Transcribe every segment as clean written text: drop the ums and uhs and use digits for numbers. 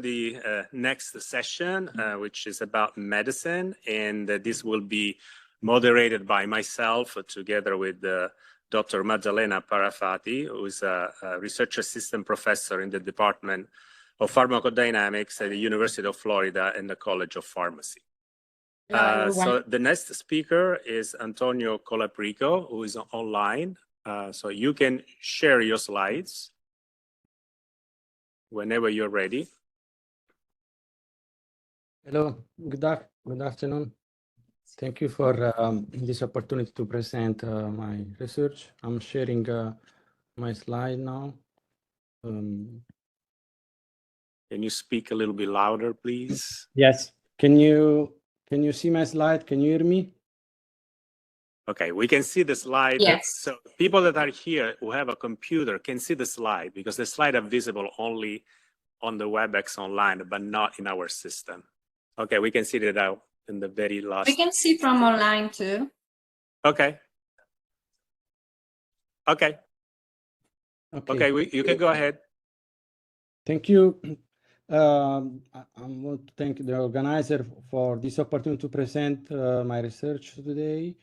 the next session, which is about medicine, and this will be moderated by myself together with Dr. Maddalena Parafati, who is a research assistant professor in the Department of Pharmacodynamics at the University of Florida and the College of Pharmacy. So the next speaker is Antonio Colaprico, who is online. So you can share your slides whenever you're ready. Hello, good afternoon. Thank you for this opportunity to present my research. I'm sharing my slide now. Can you speak a little bit louder, please? Yes. Can you see my slide? Can you hear me? Okay, we can see the slide. Yes. So people that are here who have a computer can see the slide because the slides are visible only on the WebEx online, but not in our system. Okay, we can see it out in the very last. We can see from online too. Okay. Okay. You can go ahead. Thank you. I want to thank the organizer for this opportunity to present my research today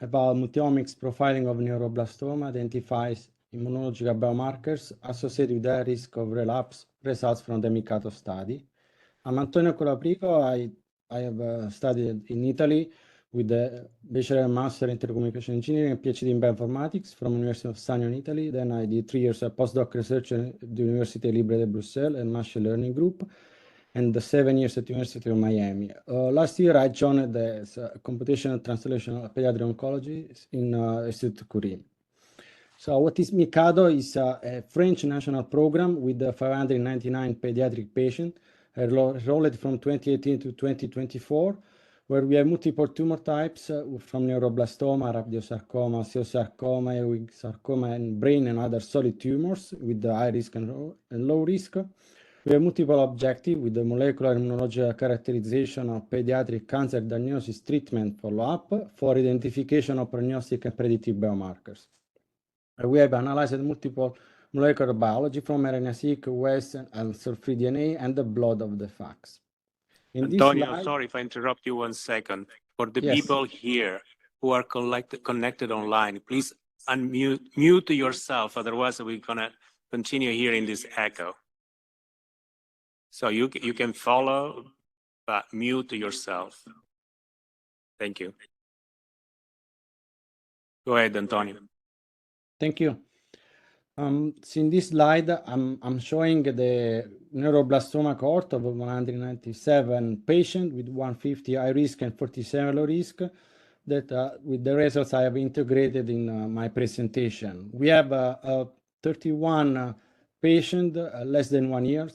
about multiomics profiling of neuroblastoma identifies immunological biomarkers associated with high risk of relapse results from the Mikado study. I'm Antonio Colaprico. I have studied in Italy with the Bachelor and Master in Telecommunication Engineering and PhD in Bioinformatics from the University of Sogno in Italy. Then I did 3 years of postdoc research at the Université Libre de Bruxelles and Machine Learning Group, and 7 years at the University of Miami. Last year, I joined as a computational translational pediatric oncology in Institut Curie. So what is Mikado is a French national program with 599 pediatric patients enrolled from 2018 to 2024, where we have multiple tumor types from neuroblastoma, rhabdomyosarcoma, osteosarcoma, Ewing sarcoma, and brain and other solid tumors with the high risk and low risk. We have multiple objectives with the molecular immunological characterization of pediatric cancer diagnosis, treatment, follow-up for identification of prognostic and predictive biomarkers. We have analyzed multiple molecular biology from RNA-seq, West, and cell-free DNA, and the blood of the FACS. Antonio, sorry if I interrupt you 1 second. For the people here who are connected online, please mute yourself, otherwise we're gonna continue hearing this echo. So you can follow, but mute yourself. Thank you. Go ahead, Antonio. Thank you. So in this slide, I'm showing the neuroblastoma cohort of 197 patients with 150 high risk and 47 low risk that with the results I have integrated in my presentation. We have 31 patients less than 1 year,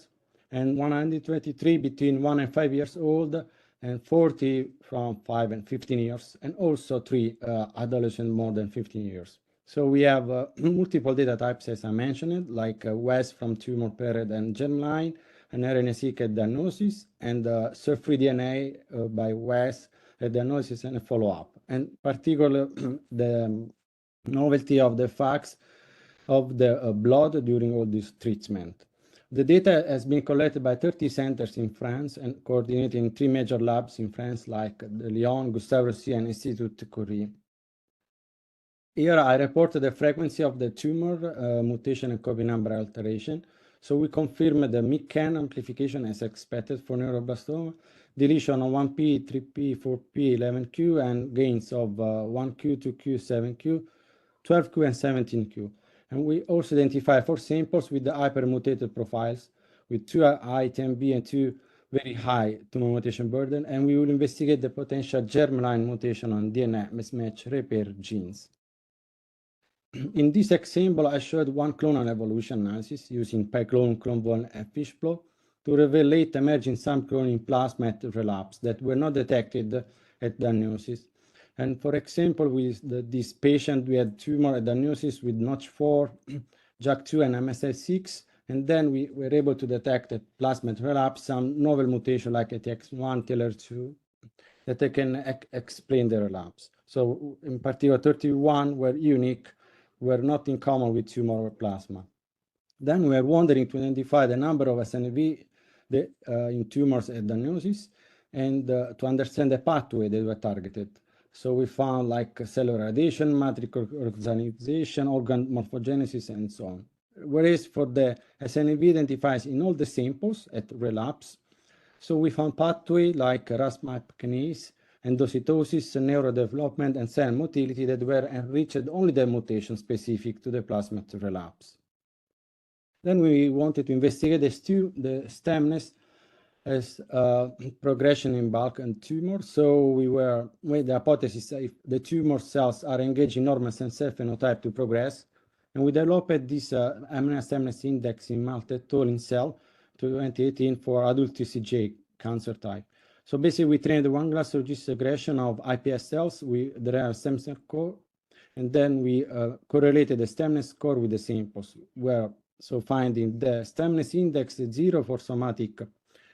and 123 between 1 and 5 years old, and 40 from 5 and 15 years, and also 3 adolescents more than 15 years. So we have multiple data types, as I mentioned, like West from tumor period and germline, and RNA-seq diagnosis, and cell-free DNA by West diagnosis and follow-up, and particularly the novelty of the facts of the blood during all this treatment. The data has been collected by 30 centers in France and coordinated in 3 major labs in France, like the Lyon, Gustave Roussy, and Institut Curie. Here I reported the frequency of the tumor mutation and copy number alteration. So we confirm the MYC amplification as expected for neuroblastoma, deletion of 1p, 3p, 4p, 11q, and gains of 1q, 2q, 7q, 12q, and 17q. And we also identify 4 samples with the hypermutated profiles with 2 high 10b and 2 very high tumor mutation burden, and we will investigate the potential germline mutation on DNA mismatch repair genes. In this example, I showed 1 clonal evolution analysis using PyClone, CloneVol, and FishPlot to reveal late emerging subcloning plasma at relapse that were not detected at diagnosis. And for example, with this patient, we had tumor at diagnosis with Notch4, JAK2, and MSI6, and then we were able to detect at plasma at relapse some novel mutation like ATX1, TLR2, that they can explain the relapse. So in particular, 31 were unique, were not in common with tumor or plasma. Then we are wondering to identify the number of SNV in tumors at diagnosis and to understand the pathway that were targeted. So we found like cellular radiation, matrix organization, organ morphogenesis, and so on. Whereas for the SNV identifies in all the samples at relapse, so we found pathway like RAS-MAP kinase, endocytosis, neurodevelopment, and cell motility that were enriched only the mutation specific to the plasma to relapse. Then we wanted to investigate the stemness as progression in bulk and tumor. So we were with the hypothesis if the tumor cells are engaged in normal stem cell phenotype to progress. And we developed this amino stemness index in Malte et al. In Cell 2018 for adult TCGA cancer type. So basically we trained one glass registration of iPS cells with the stem cell core, and then we correlated the stemness score with the samples, so finding the stemness index 0 for somatic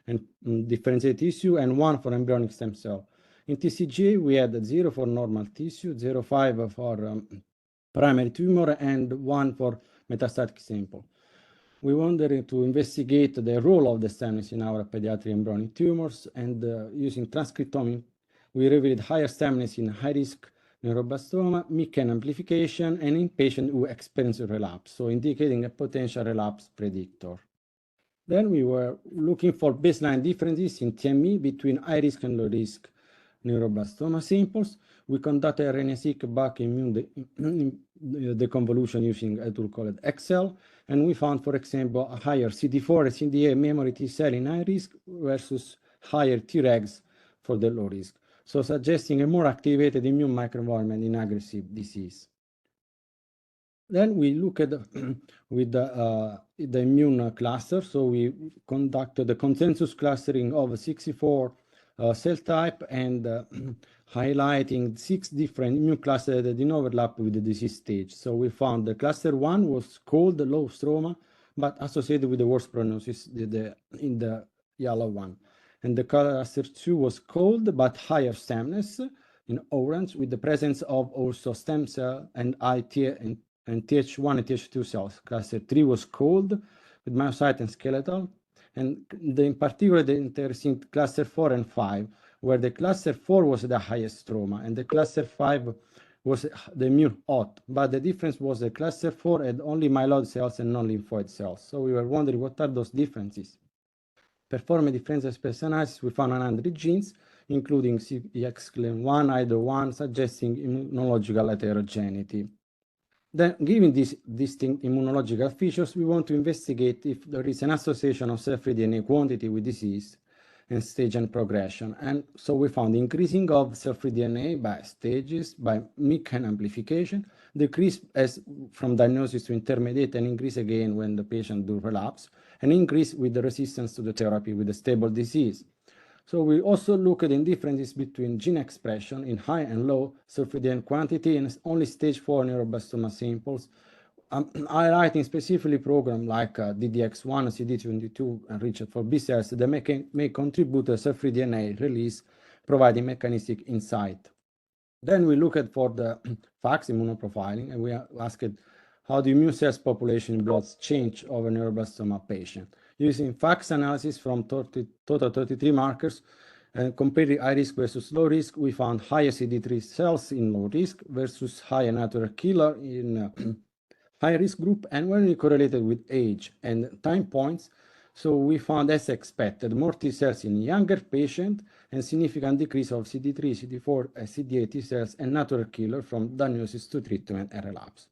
and differentiated tissue and 1 for embryonic stem cell. In TCGA, we had 0 for normal tissue, 0.5 for primary tumor, and 1 for metastatic sample. We wanted to investigate the role of the stemness in our pediatric embryonic tumors, and using transcriptomics, we revealed higher stemness in high-risk neuroblastoma, MYC amplification, and in patients who experience relapse, so indicating a potential relapse predictor. Then we were looking for baseline differences in TME between high-risk and low-risk neuroblastoma samples. We conducted RNA-seq back immune deconvolution using a tool called Excel, and we found, for example, a higher CD4 and CD8 memory T cell in high risk versus higher Tregs for the low risk, so suggesting a more activated immune microenvironment in aggressive disease. Then we look at with the immune cluster. So we conducted the consensus clustering of 64 cell type and highlighting 6 different immune clusters that didn't overlap with the disease stage. So we found the cluster 1 was cold, low stroma, but associated with the worst prognosis in the yellow one. And the cluster 2 was cold, but higher stemness in orange with the presence of also stem cell and IT and Th1 and Th2 cells. Cluster 3 was cold with myocyte and skeletal. And in particular, the interesting cluster 4 and 5, where the cluster 4 was the highest stroma and the cluster 5 was the immune hot. But the difference was the cluster 4 had only myeloid cells and non-lymphoid cells. So we were wondering what are those differences. Performing differential space analysis, we found 100 genes, including CXCLIN1, IDO1, suggesting immunological heterogeneity. Then, given these distinct immunological features, we want to investigate if there is an association of cell-free DNA quantity with disease and stage and progression. And so we found increasing of cell-free DNA by stages, by MYC and amplification, decrease as from diagnosis to intermediate, and increase again when the patient do relapse, and increase with the resistance to the therapy with a stable disease. So we also looked at differences between gene expression in high and low cell-free DNA quantity in only stage 4 neuroblastoma samples, highlighting specifically programs like DDX1, CD22, enriched for B cells that may contribute to cell-free DNA release, providing mechanistic insight. Then we looked for the FACS immunoprofiling, and we asked how the immune cells population in blood change over neuroblastoma patient. Using FACS analysis from total 33 markers and comparing high risk versus low risk, we found higher CD3 cells in low risk versus higher natural killer in high risk group, and when we correlated with age and time points, so we found, as expected, more T cells in younger patient and significant decrease of CD3, CD4, CD8 T cells and natural killer from diagnosis to treatment and relapse.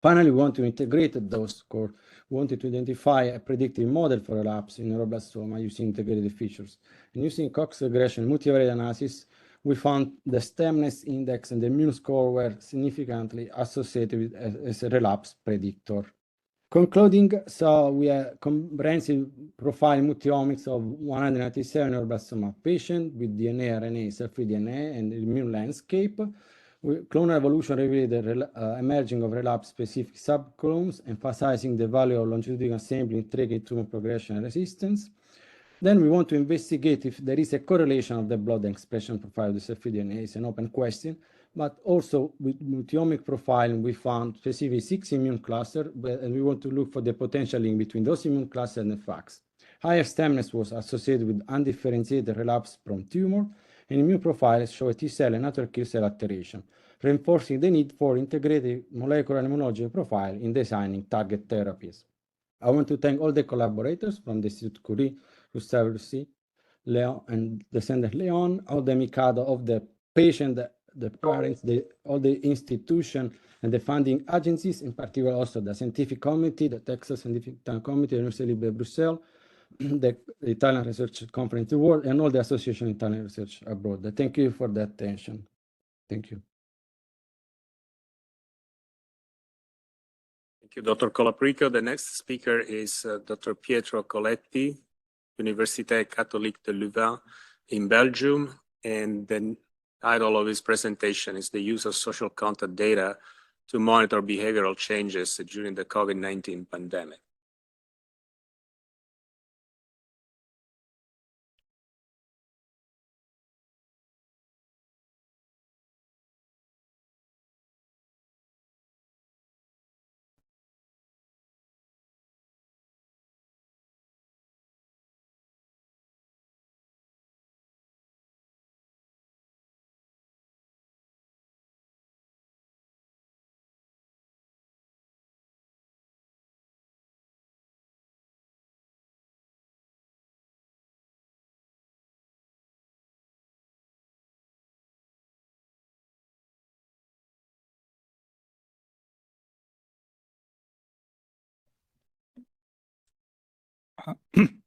Finally, we want to integrate those scores. We wanted to identify a predictive model for relapse in neuroblastoma using integrated features. And using Cox regression multivariate analysis, we found the stemness index and the immune score were significantly associated with as a relapse predictor. Concluding, so we have comprehensive profile multiomics of 197 neuroblastoma patients with DNA, RNA, cell-free DNA, and immune landscape. Clonal evolution revealed the emerging of relapse-specific subclones, emphasizing the value of longitudinal sampling triggering tumor progression and resistance. Then we want to investigate if there is a correlation of the blood expression profile of the cell-free DNA. It's an open question, But also with multiomic profiling, we found specific 6 immune clusters, and we want to look for the potential link between those immune clusters and the FACS. Higher stemness was associated with undifferentiated relapse from tumor, and immune profiles show a T cell and natural killer cell alteration, reinforcing the need for integrated molecular immunology profile in designing target therapies. I want to thank all the collaborators from the Institute Curie, Gustave Roussy, Leon, and Descendant Leon, all the Mikado of the patient, the parents, all the institution and the funding agencies, in particular also the scientific committee, the Texas Scientific Committee, the University of Brussels, the Italian Research Conference in the World, and all the Association of Italian Research Abroad. Thank you for the attention. Thank you. Thank you, Dr. Colaprico. The next speaker is Dr. Pietro Coletti, Université Catholique de Louvain in Belgium. And the title of his presentation is the use of social contact data to monitor behavioral changes during the COVID-19 pandemic.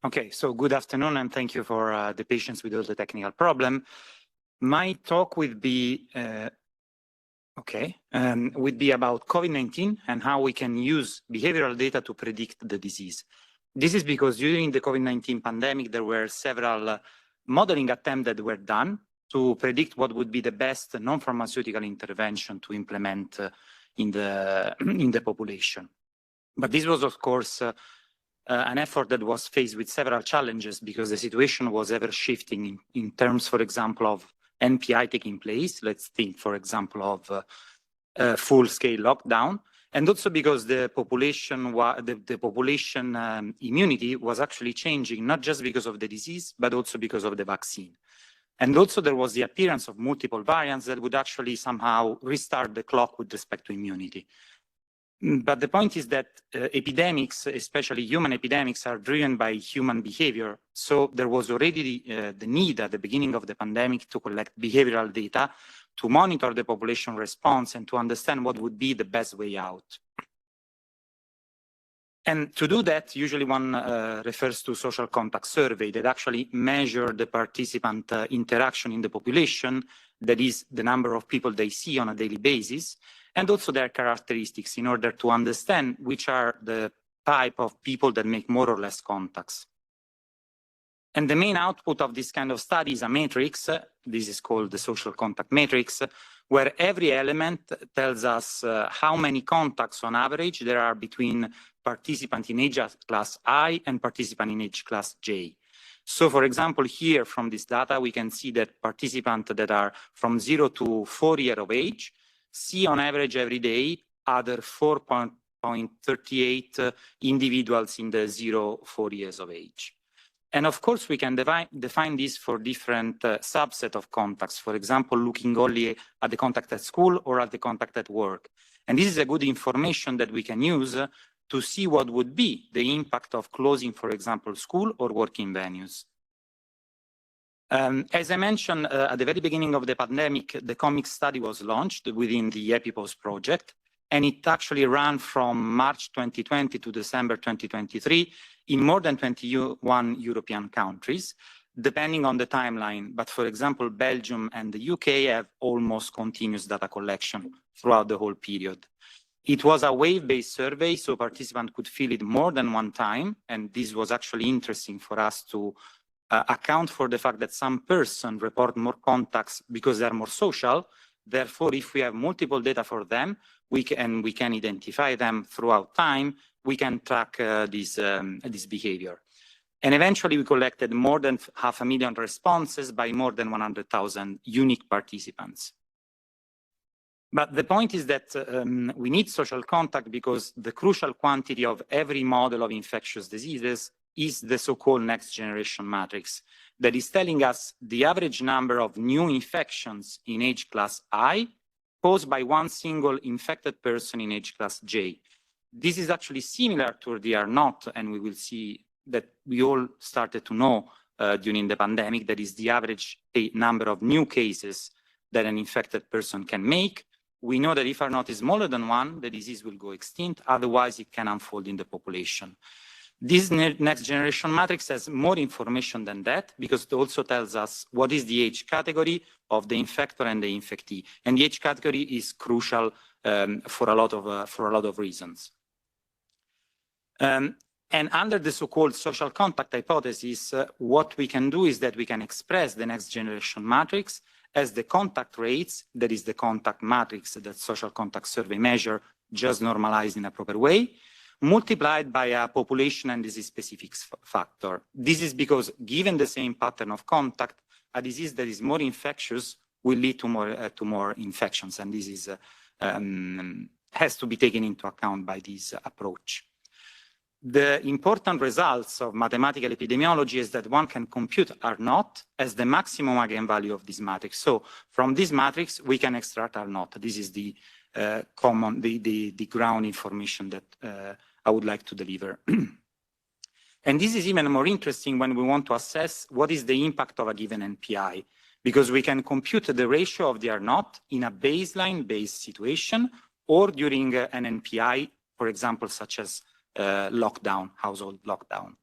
Okay, so good afternoon, and thank you for the patience with all the technical problem. My talk would be about COVID-19 and how we can use behavioral data to predict the disease. This is because during the COVID-19 pandemic, there were several modeling attempts that were done to predict what would be the best non-pharmaceutical intervention to implement in the population. But this was, of course, an effort that was faced with several challenges because the situation was ever shifting in terms, for example, of NPI taking place. Let's think, for example, of full-scale lockdown, and also because the population immunity was actually changing, not just because of the disease, but also because of the vaccine. And also there was the appearance of multiple variants that would actually somehow restart the clock with respect to immunity. But the point is that epidemics, especially human epidemics, are driven by human behavior. So there was already the need at the beginning of the pandemic to collect behavioral data, to monitor the population response, and to understand what would be the best way out. And to do that, usually one refers to social contact survey that actually measure the participant interaction in the population, that is the number of people they see on a daily basis, and also their characteristics in order to understand which are the type of people that make more or less contacts. And the main output of this kind of study is a matrix. This is called the social contact matrix, where every element tells us how many contacts on average there are between participant in age class I and participant in age class J. So, for example, here from this data, we can see that participants that are from 0 to 4 years of age see on average every day other 4.38 individuals in the 0-4 years of age. And of course, we can define this for different subset of contacts. For example, looking only at the contact at school or at the contact at work. And this is a good information that we can use to see what would be the impact of closing, for example, school or working venues. As I mentioned at the very beginning of the pandemic, the COMIC study was launched within the EpiPOS project, and it actually ran from March 2020 to December 2023 in more than 21 European countries, depending on the timeline. But for example, Belgium and the UK have almost continuous data collection throughout the whole period. It was a wave-based survey, so participants could fill it more than one time, and this was actually interesting for us to account for the fact that some persons report more contacts because they are more social. Therefore, if we have multiple data for them, we can identify them throughout time, we can track this behavior. And eventually we collected more than 500,000 responses by more than 100,000 unique participants. But the point is that we need social contact because the crucial quantity of every model of infectious diseases is the so-called next generation matrix that is telling us the average number of new infections in age class I caused by one single infected person in age class J. This is actually similar to the R0, and we will see that we all started to know during the pandemic, that is the average number of new cases that an infected person can make. We know that if R0 is smaller than 1, the disease will go extinct, otherwise it can unfold in the population. This next generation matrix has more information than that because it also tells us what is the age category of the infector and the infectee. And the age category is crucial for a lot of reasons. And under the so-called social contact hypothesis, what we can do is that we can express the next generation matrix as the contact rates, that is the contact matrix that social contact survey measure, just normalized in a proper way, multiplied by a population and disease specific factor. This is because given the same pattern of contact, a disease that is more infectious will lead to more infections, and this is, has to be taken into account by this approach. The important results of mathematical epidemiology is that one can compute R0 as the maximum eigenvalue of this matrix. So from this matrix, we can extract R0. This is the the ground information that I would like to deliver. And this is even more interesting when we want to assess what is the impact of a given NPI, because we can compute the ratio of the R0 in a baseline-based situation or during an NPI, for example, such as lockdown, household lockdown.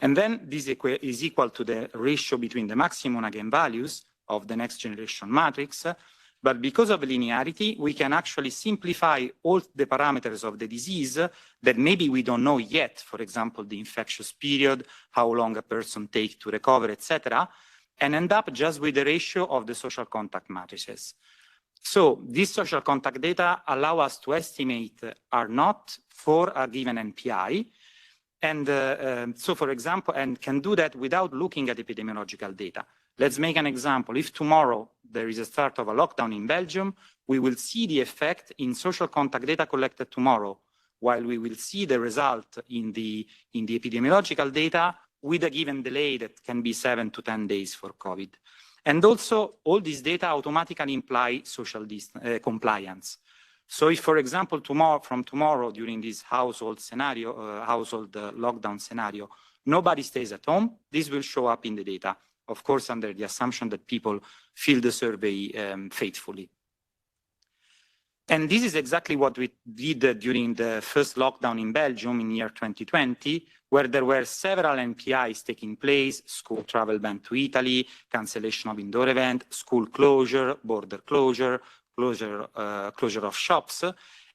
And then this is equal to the ratio between the maximum eigenvalues of the next generation matrix. But because of linearity, we can actually simplify all the parameters of the disease that maybe we don't know yet. For example, the infectious period, how long a person takes to recover, etc., and end up just with the ratio of the social contact matrices. So this social contact data allow us to estimate R0 for a given NPI. And so, for example, and can do that without looking at epidemiological data. Let's make an example. If tomorrow there is a start of a lockdown in Belgium, we will see the effect in social contact data collected tomorrow, while we will see the result in the epidemiological data with a given delay that can be 7 to 10 days for COVID. And also, all this data automatically imply social compliance. So if, for example, from tomorrow during this household scenario, lockdown scenario, nobody stays at home, this will show up in the data, of course, under the assumption that people fill the survey faithfully. And this is exactly what we did during the first lockdown in Belgium in year 2020, where there were several NPIs taking place: school travel ban to Italy, cancellation of indoor event, school closure, border closure, closure of shops.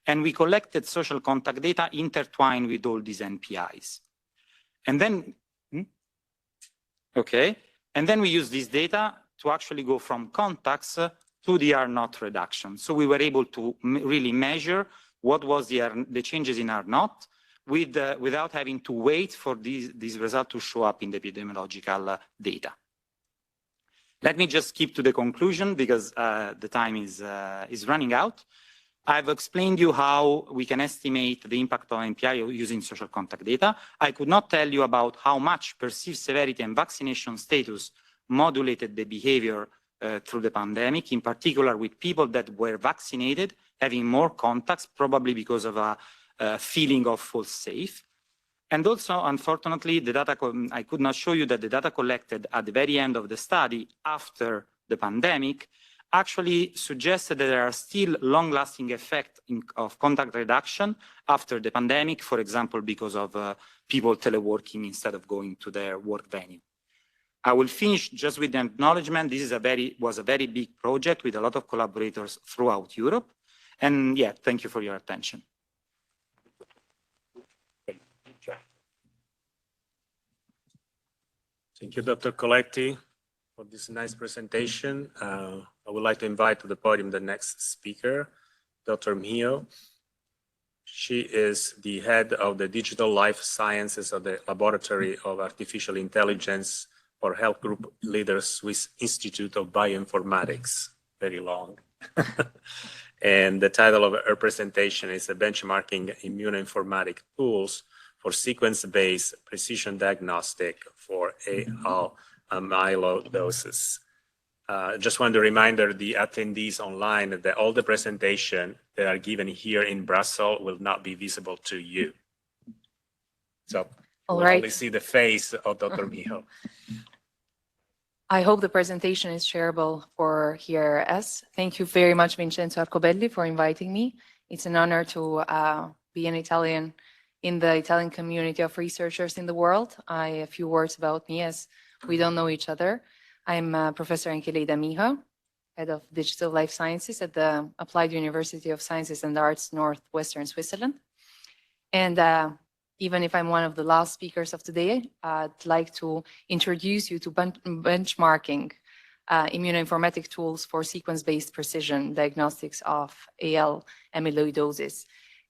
And we collected social contact data intertwined with all these NPIs. And then, and then we use this data to actually go from contacts to the R0 reduction. So we were able to really measure what was the changes in R0 without having to wait for these results to show up in the epidemiological data. Let me just skip to the conclusion because the time is running out. I've explained you how we can estimate the impact of NPI using social contact data. I could not tell you about how much perceived severity and vaccination status modulated the behavior through the pandemic, in particular with people that were vaccinated, having more contacts, probably because of a feeling of false safe. And also, unfortunately, the data I could not show you that the data collected at the very end of the study after the pandemic actually suggested that there are still long-lasting effects of contact reduction after the pandemic, for example, because of people teleworking instead of going to their work venue. I will finish just with the acknowledgement. This is was a very big project with a lot of collaborators throughout Europe. And yeah, thank you for your attention. Thank you, Dr. Colletti, for this nice presentation. I would like to invite to the podium the next speaker, Dr. Mio. She is the head of the Digital Life Sciences of the Laboratory of Artificial Intelligence for Health Group Leaders Swiss Institute of Bioinformatics. Very long. And the title of her presentation is Benchmarking Immunoinformatic Tools for Sequence-Based Precision Diagnostic for AL Amyloidosis. Just want to reminder the attendees online that all the presentation that are given here in Brussels will not be visible to you. So All we'll right. only see the face of Dr. Miho. I hope the presentation is shareable for HRS. Thank you very much, Vincenzo Arcobelli, for inviting me. It's an honor to be an Italian in the Italian community of researchers in the world. A few words about me, as we don't know each other. I'm Professor Ancheleida Miho, Head of Digital Life Sciences at the Applied University of Sciences and Arts, Northwestern Switzerland. And even if I'm one of the last speakers of today, I'd like to introduce you to benchmarking immunoinformatic tools for sequence-based precision diagnostics of AL amyloidosis.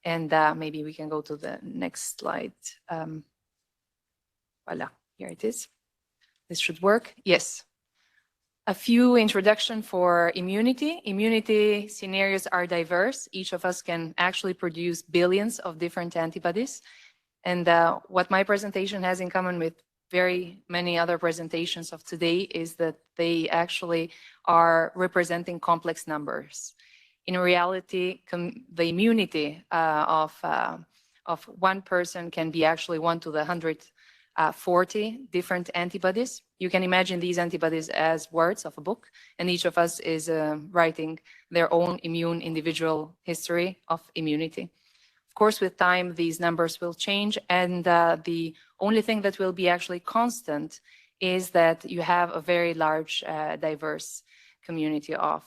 And maybe we can go to the next slide. Voila, here it is. This should work. Yes. A few introduction for immunity. Immunity scenarios are diverse. Each of us can actually produce billions of different antibodies. And what my presentation has in common with very many other presentations of today is that they actually are representing complex numbers. In reality, the immunity of one person can be actually 1 to the 140 different antibodies. You can imagine these antibodies as words of a book, and each of us is writing their own immune individual history of immunity. Of course, with time, these numbers will change, and the only thing that will be actually constant is that you have a very large, diverse community of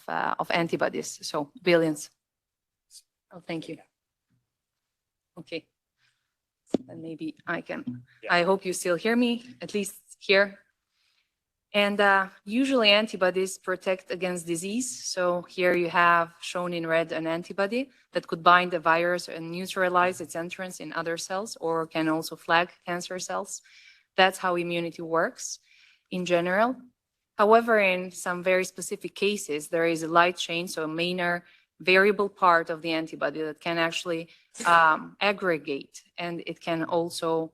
antibodies, so billions. Oh, thank you. Okay, then maybe I can. Yeah. I hope you still hear me, at least here. And usually antibodies protect against disease. So here you have shown in red an antibody that could bind a virus and neutralize its entrance in other cells, or can also flag cancer cells. That's how immunity works in general. However, in some very specific cases, there is a light chain, so a minor variable part of the antibody that can actually aggregate, and it can also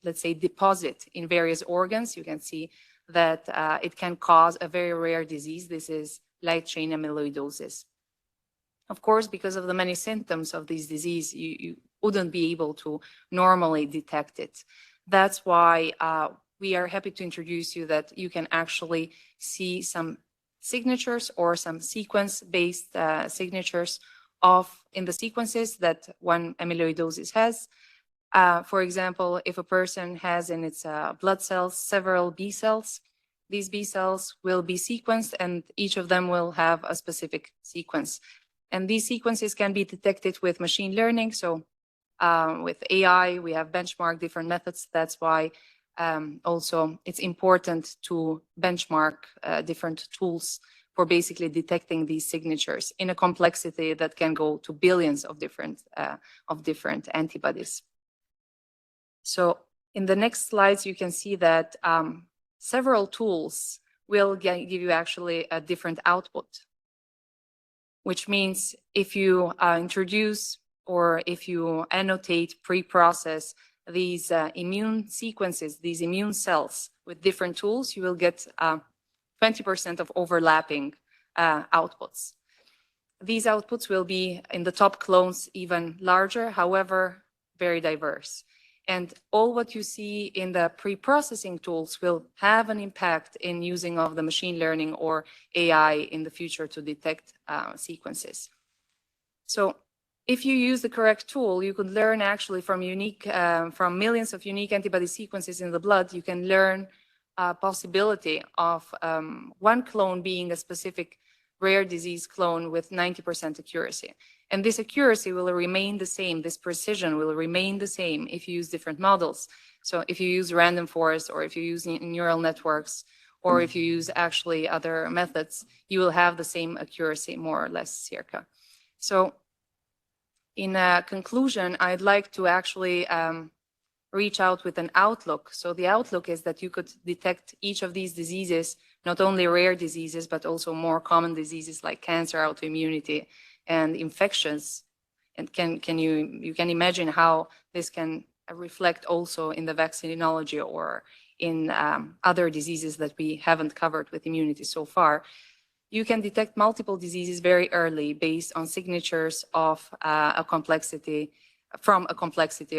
let's say, deposit in various organs. You can see that it can cause a very rare disease. This is light chain amyloidosis. Of course, because of the many symptoms of this disease, you wouldn't be able to normally detect it. That's why we are happy to introduce you that you can actually see some signatures or some sequence-based signatures in the sequences that one amyloidosis has. For example, if a person has in its blood cells several B cells, these B cells will be sequenced and each of them will have a specific sequence. And these sequences can be detected with machine learning. So with AI, we have benchmarked different methods. That's why also it's important to benchmark different tools for basically detecting these signatures in a complexity that can go to billions of different antibodies. So in the next slides, you can see that several tools will give you actually a different output, which means if you introduce or if you annotate, pre-process these immune sequences, these immune cells with different tools, you will get 20% of overlapping outputs. These outputs will be in the top clones even larger, however, very diverse. And all what you see in the pre-processing tools will have an impact in using of the machine learning or AI in the future to detect sequences. So if you use the correct tool, you could learn actually from millions of unique antibody sequences in the blood, you can learn a possibility of one clone being a specific rare disease clone with 90% accuracy. And this accuracy will remain the same, this precision will remain the same if you use different models. So if you use random forest or if you use neural networks or if you use actually other methods, you will have the same accuracy more or less circa. So in conclusion, I'd like to actually reach out with an outlook. So the outlook is that you could detect each of these diseases, not only rare diseases, but also more common diseases like cancer, autoimmunity, and infections. And you can imagine how this can reflect also in the vaccinology or in other diseases that we haven't covered with immunity so far. You can detect multiple diseases very early based on signatures of a complexity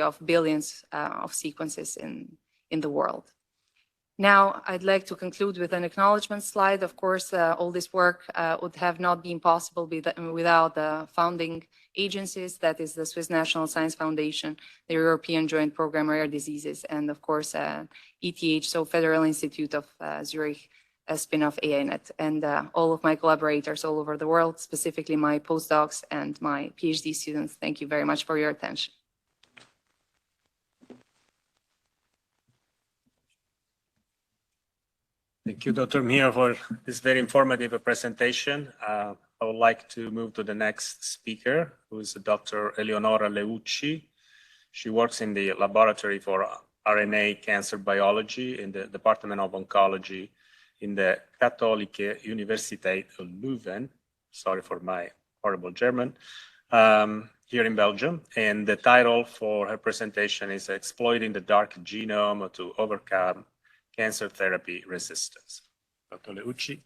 of billions of sequences in the world. Now, I'd like to conclude with an acknowledgement slide. Of course, all this work would have not been possible without the founding agencies, that is the Swiss National Science Foundation, the European Joint Program Rare Diseases, and of course, ETH, so Federal Institute of Zurich, a spin-off AINet, and all of my collaborators all over the world, specifically my postdocs and my PhD students. Thank you very much for your attention. Thank you, Dr. Mio, for this very informative presentation. I would like to move to the next speaker, who is Dr. Eleonora Leucci. She works in the Laboratory for RNA Cancer Biology in the Department of Oncology in the Katholieke Universiteit Leuven. Sorry for my horrible German. Here in Belgium. And the title for her presentation is Exploiting the Dark Genome to Overcome Cancer Therapy Resistance. Dr. Leucci.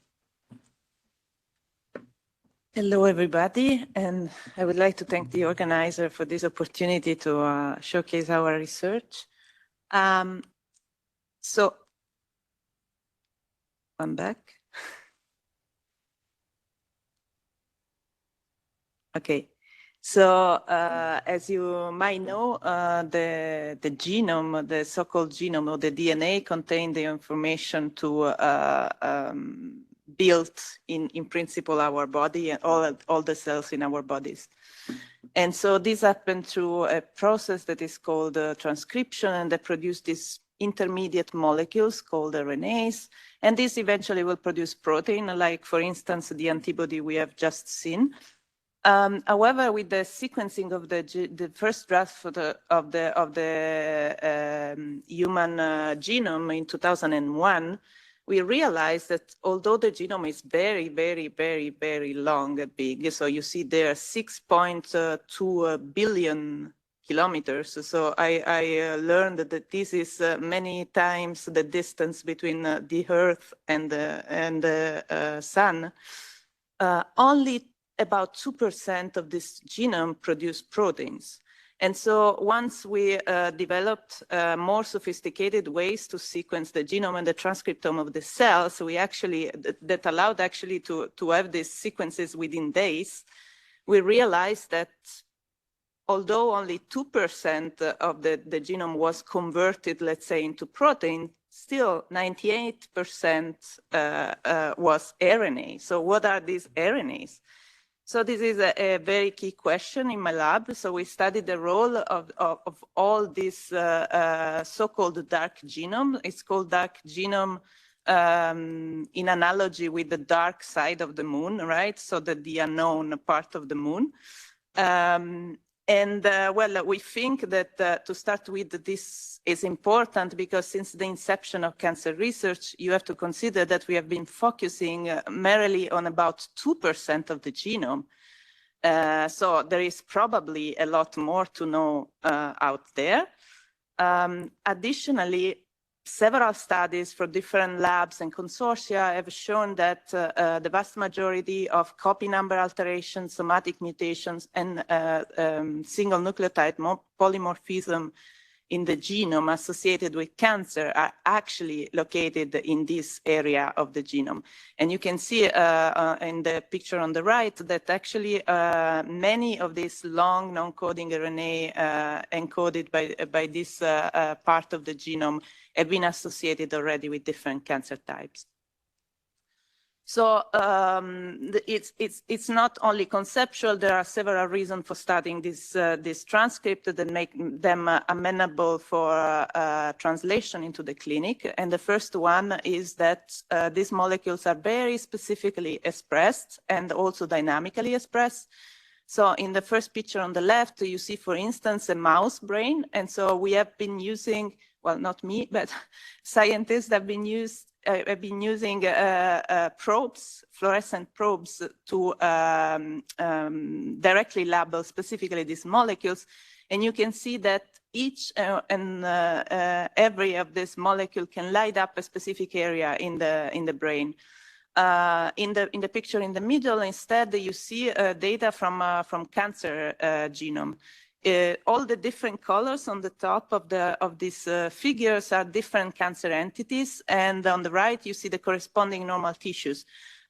Hello, everybody, and I would like to thank the organizer for this opportunity to showcase our research. So, I'm back. Okay. So, as you might know, the genome, the so-called genome or the DNA contain the information to build in principle our body and all the cells in our bodies. And so this happened through a process that is called transcription, and they produce these intermediate molecules called RNAs. And this eventually will produce protein, like for instance, the antibody we have just seen. However, with the sequencing of the first draft of the human genome in 2001, we realized that although the genome is very, very, very, very long and big, so you see there 6.2 billion kilometers. So I learned that this is many times the distance between the Earth and the Sun. Only about 2% of this genome produce proteins. And so once we developed more sophisticated ways to sequence the genome and the transcriptome of the cells, we actually, that allowed actually to have these sequences within days, we realized that although only 2% of the genome was converted, let's say, into protein, still 98% was RNA. So what are these RNAs? So this is a very key question in my lab. So we studied the role of all this so-called dark genome. It's called dark genome in analogy with the dark side of the moon, right? So the unknown part of the moon. Well, we think that to start with, this is important because since the inception of cancer research, you have to consider that we have been focusing merely on about 2% of the genome. So there is probably a lot more to know out there. Additionally, several studies for different labs and consortia have shown that the vast majority of copy number alterations, somatic mutations, and single nucleotide polymorphism in the genome associated with cancer are actually located in this area of the genome. And you can see in the picture on the right that actually many of these long non-coding RNA encoded by this part of the genome have been associated already with different cancer types. So it's not only conceptual. There are several reasons for studying this transcript that make them amenable for translation into the clinic. And the first one is that these molecules are very specifically expressed and also dynamically expressed. So in the first picture on the left, you see, for instance, a mouse brain. And so we have been using, well, not me, but scientists have been using probes, fluorescent probes, to directly label specifically these molecules. And you can see that each and every of this molecule can light up a specific area in the brain. In the picture in the middle, instead, you see data from cancer genome. All the different colors on the top of these figures are different cancer entities, and on the right you see the corresponding normal tissues.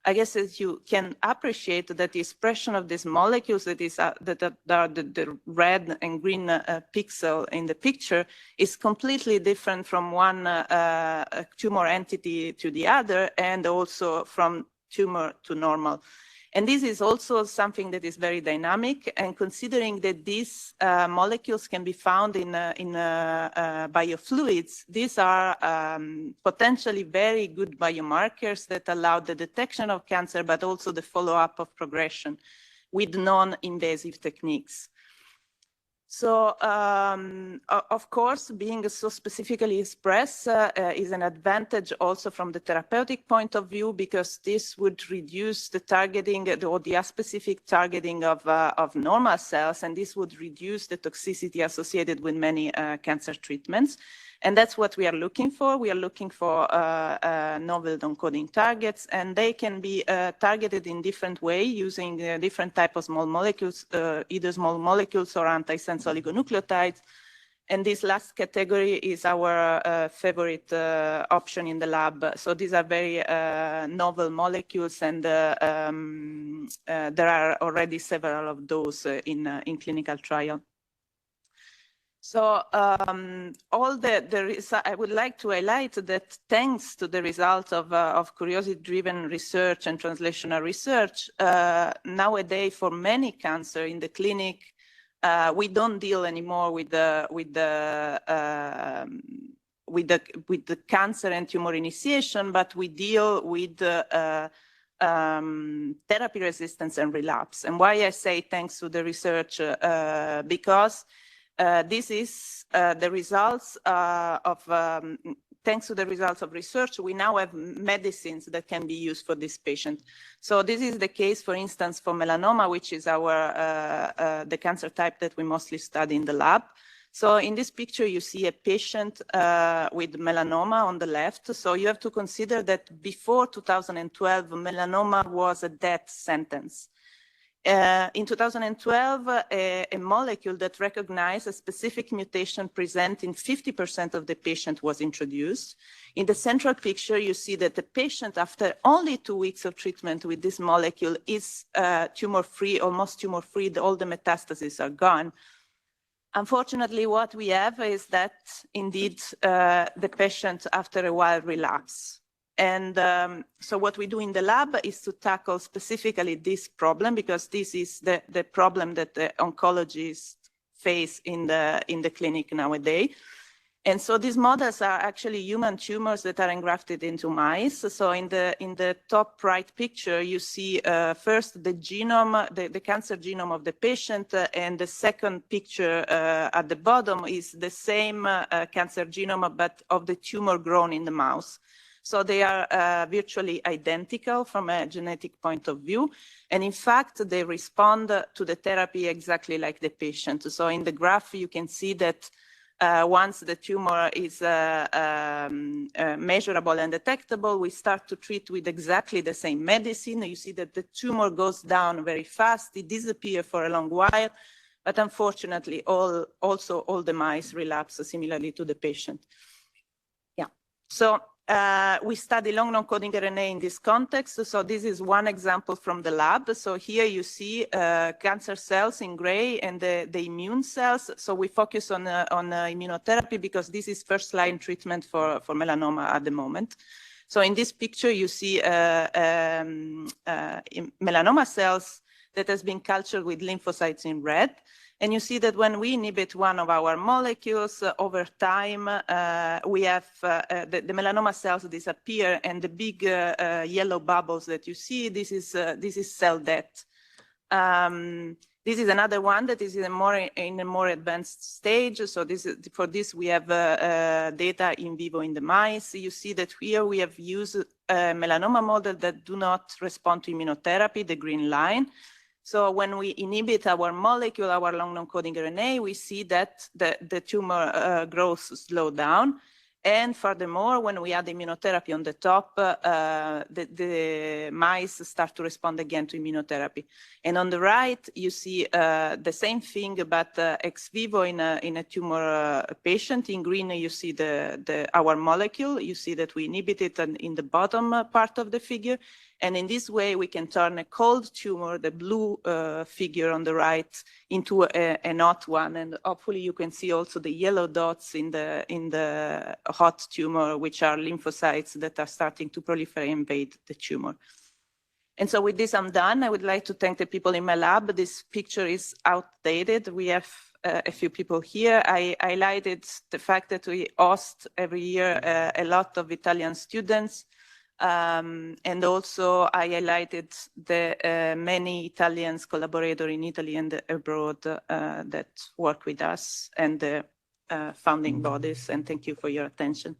I guess as you can appreciate that the expression of these molecules that are the red and green pixel in the picture is completely different from one tumor entity to the other, and also from tumor to normal. And this is also something that is very dynamic, and considering that these molecules can be found in biofluids, these are potentially very good biomarkers that allow the detection of cancer, but also the follow-up of progression with non-invasive techniques. So, of course, being so specifically expressed is an advantage also from the therapeutic point of view, because this would reduce the targeting or the specific targeting of normal cells, and this would reduce the toxicity associated with many cancer treatments. And that's what we are looking for. We are looking for novel non-coding targets, and they can be targeted in different ways using different types of small molecules, either small molecules or antisense oligonucleotides. And this last category is our favorite option in the lab. So these are very novel molecules, and there are already several of those in clinical trial. So I would like to highlight that thanks to the results of curiosity-driven research and translational research, nowadays for many cancer in the clinic, we don't deal anymore with the cancer and tumor initiation, but we deal with therapy resistance and relapse. And why I say thanks to the research? Because this is the results thanks to the results of research, we now have medicines that can be used for this patient. So this is the case, for instance, for melanoma, which is the cancer type that we mostly study in the lab. So in this picture, you see a patient with melanoma on the left. So you have to consider that before 2012, melanoma was a death sentence. In 2012, a molecule that recognized a specific mutation present in 50% of the patient was introduced. In the central picture, you see that the patient, after only 2 weeks of treatment with this molecule, is tumor-free, almost tumor-free. All the metastases are gone. Unfortunately, what we have is that, indeed, the patient, after a while, relapse. And so what we do in the lab is to tackle specifically this problem, because this is the problem that the oncologists face in the clinic nowadays. And so these models are actually human tumors that are engrafted into mice. So in the top right picture, you see first the genome, the cancer genome of the patient, and the second picture at the bottom is the same cancer genome, but of the tumor grown in the mouse. So they are virtually identical from a genetic point of view. And in fact, they respond to the therapy exactly like the patient. So in the graph, you can see that once the tumor is measurable and detectable, we start to treat with exactly the same medicine. You see that the tumor goes down very fast. It disappears for a long while. But unfortunately, also all the mice relapse similarly to the patient. Yeah. So we study long non-coding RNA in this context. So this is one example from the lab. So here you see cancer cells in gray and the immune cells. So we focus on immunotherapy because this is first-line treatment for melanoma at the moment. So in this picture, you see melanoma cells that has been cultured with lymphocytes in red. And you see that when we inhibit one of our molecules, over time, we have the melanoma cells disappear, and the big yellow bubbles that you see, this is cell death. This is another one that is in a more advanced stage. So for this we have data in vivo in the mice. You see that here we have used a melanoma model that do not respond to immunotherapy, the green line. So when we inhibit our molecule, our long non-coding RNA, we see that the tumor growth slow down. And furthermore, when we add immunotherapy on the top, the mice start to respond again to immunotherapy. And on the right, you see the same thing, but ex vivo in a tumor patient. In green, you see our molecule. You see that we inhibit it in the bottom part of the figure. And in this way, we can turn a cold tumor, the blue figure on the right, into an hot one. And hopefully you can see also the yellow dots in the hot tumor, which are lymphocytes that are starting to proliferate and invade the tumor. And so with this, I'm done. I would like to thank the people in my lab. This picture is outdated. We have a few people here. I highlighted the fact that we host every year a lot of Italian students. And also I highlighted the many Italians collaborators in Italy and abroad that work with us and the founding bodies. And thank you for your attention.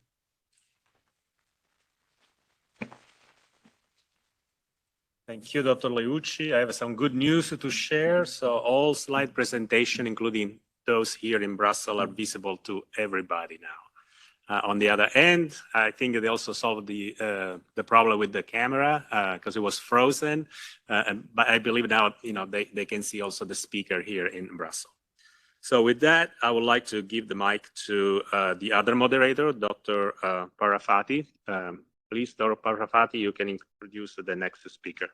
Thank you, Dr. Leucci. I have some good news to share. So all slide presentation, including those here in Brussels, are visible to everybody now. On the other end, I think they also solved the problem with the camera because it was frozen. But I believe now, they can see also the speaker here in Brussels. So with that, I would like to give the mic to the other moderator, Dr. Parafati. Please, Dr. Parafati, you can introduce the next speaker.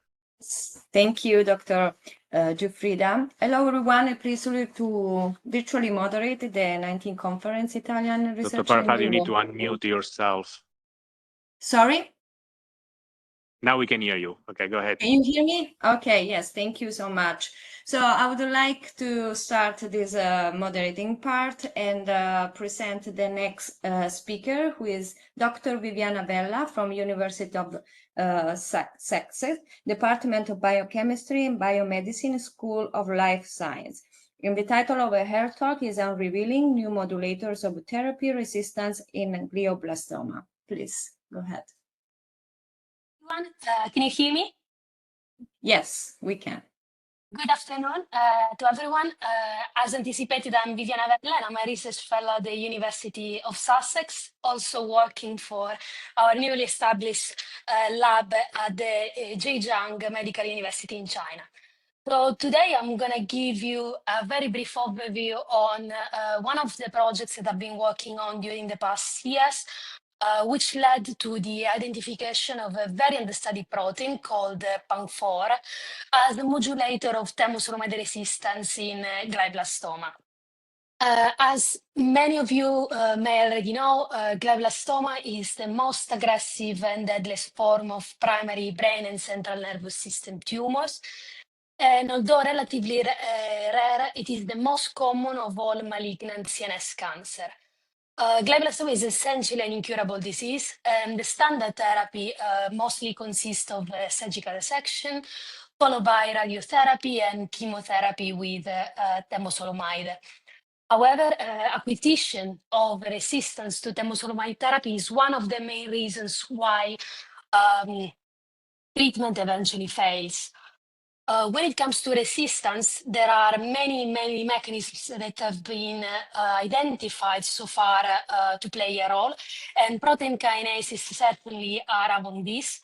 Thank you, Dr. Giuffrida. Hello, everyone. I'm pleased to virtually moderate the 19th Conference Italian Research. Dr. Parafati, you need to unmute yourself. Sorry? Now we can hear you. Okay, go ahead. Can you hear me? Okay, yes, thank you so much. So I would like to start this moderating part and present the next speaker, who is Dr. Viviana Vella from University of Sussex, Department of Biochemistry and Biomedicine, School of Life Science. And the title of her talk is on revealing new modulators of therapy resistance in glioblastoma. Please, go ahead. Can you hear me? Yes, we can. Good afternoon to everyone. As anticipated, I'm Viviana Vella, and I'm a research fellow at the University of Sussex, also working for our newly established lab at the Zhejiang Medical University in China. So today I'm going to give you a very brief overview on one of the projects that I've been working on during the past years, which led to the identification of a very understudied protein called PANK4 as the modulator of temozolomide resistance in glioblastoma. As many of you may already know, glioblastoma is the most aggressive and deadliest form of primary brain and central nervous system tumors. And although relatively rare, it is the most common of all malignant CNS cancer. Glioblastoma is essentially an incurable disease, and the standard therapy mostly consists of surgical resection, followed by radiotherapy and chemotherapy with temozolomide. However, acquisition of resistance to temozolomide therapy is one of the main reasons why treatment eventually fails. When it comes to resistance, there are many mechanisms that have been identified so far to play a role, and protein kinases certainly are among these.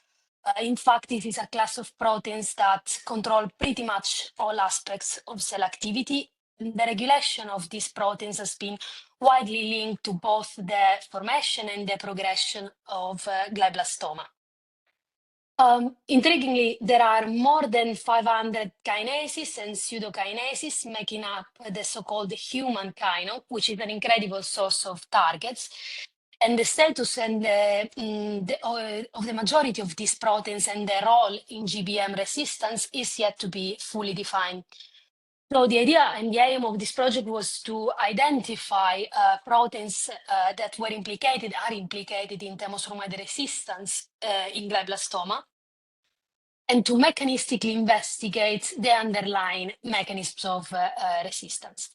In fact, this is a class of proteins that control pretty much all aspects of cell activity. The regulation of these proteins has been widely linked to both the formation and the progression of glioblastoma. Intriguingly, there are more than 500 kinases and pseudokinases making up the so-called human kinome, which is an incredible source of targets. And the status and of the majority of these proteins and their role in GBM resistance is yet to be fully defined. So the idea and the aim of this project was to identify proteins that are implicated in temozolomide resistance in glioblastoma. and to mechanistically investigate the underlying mechanisms of resistance.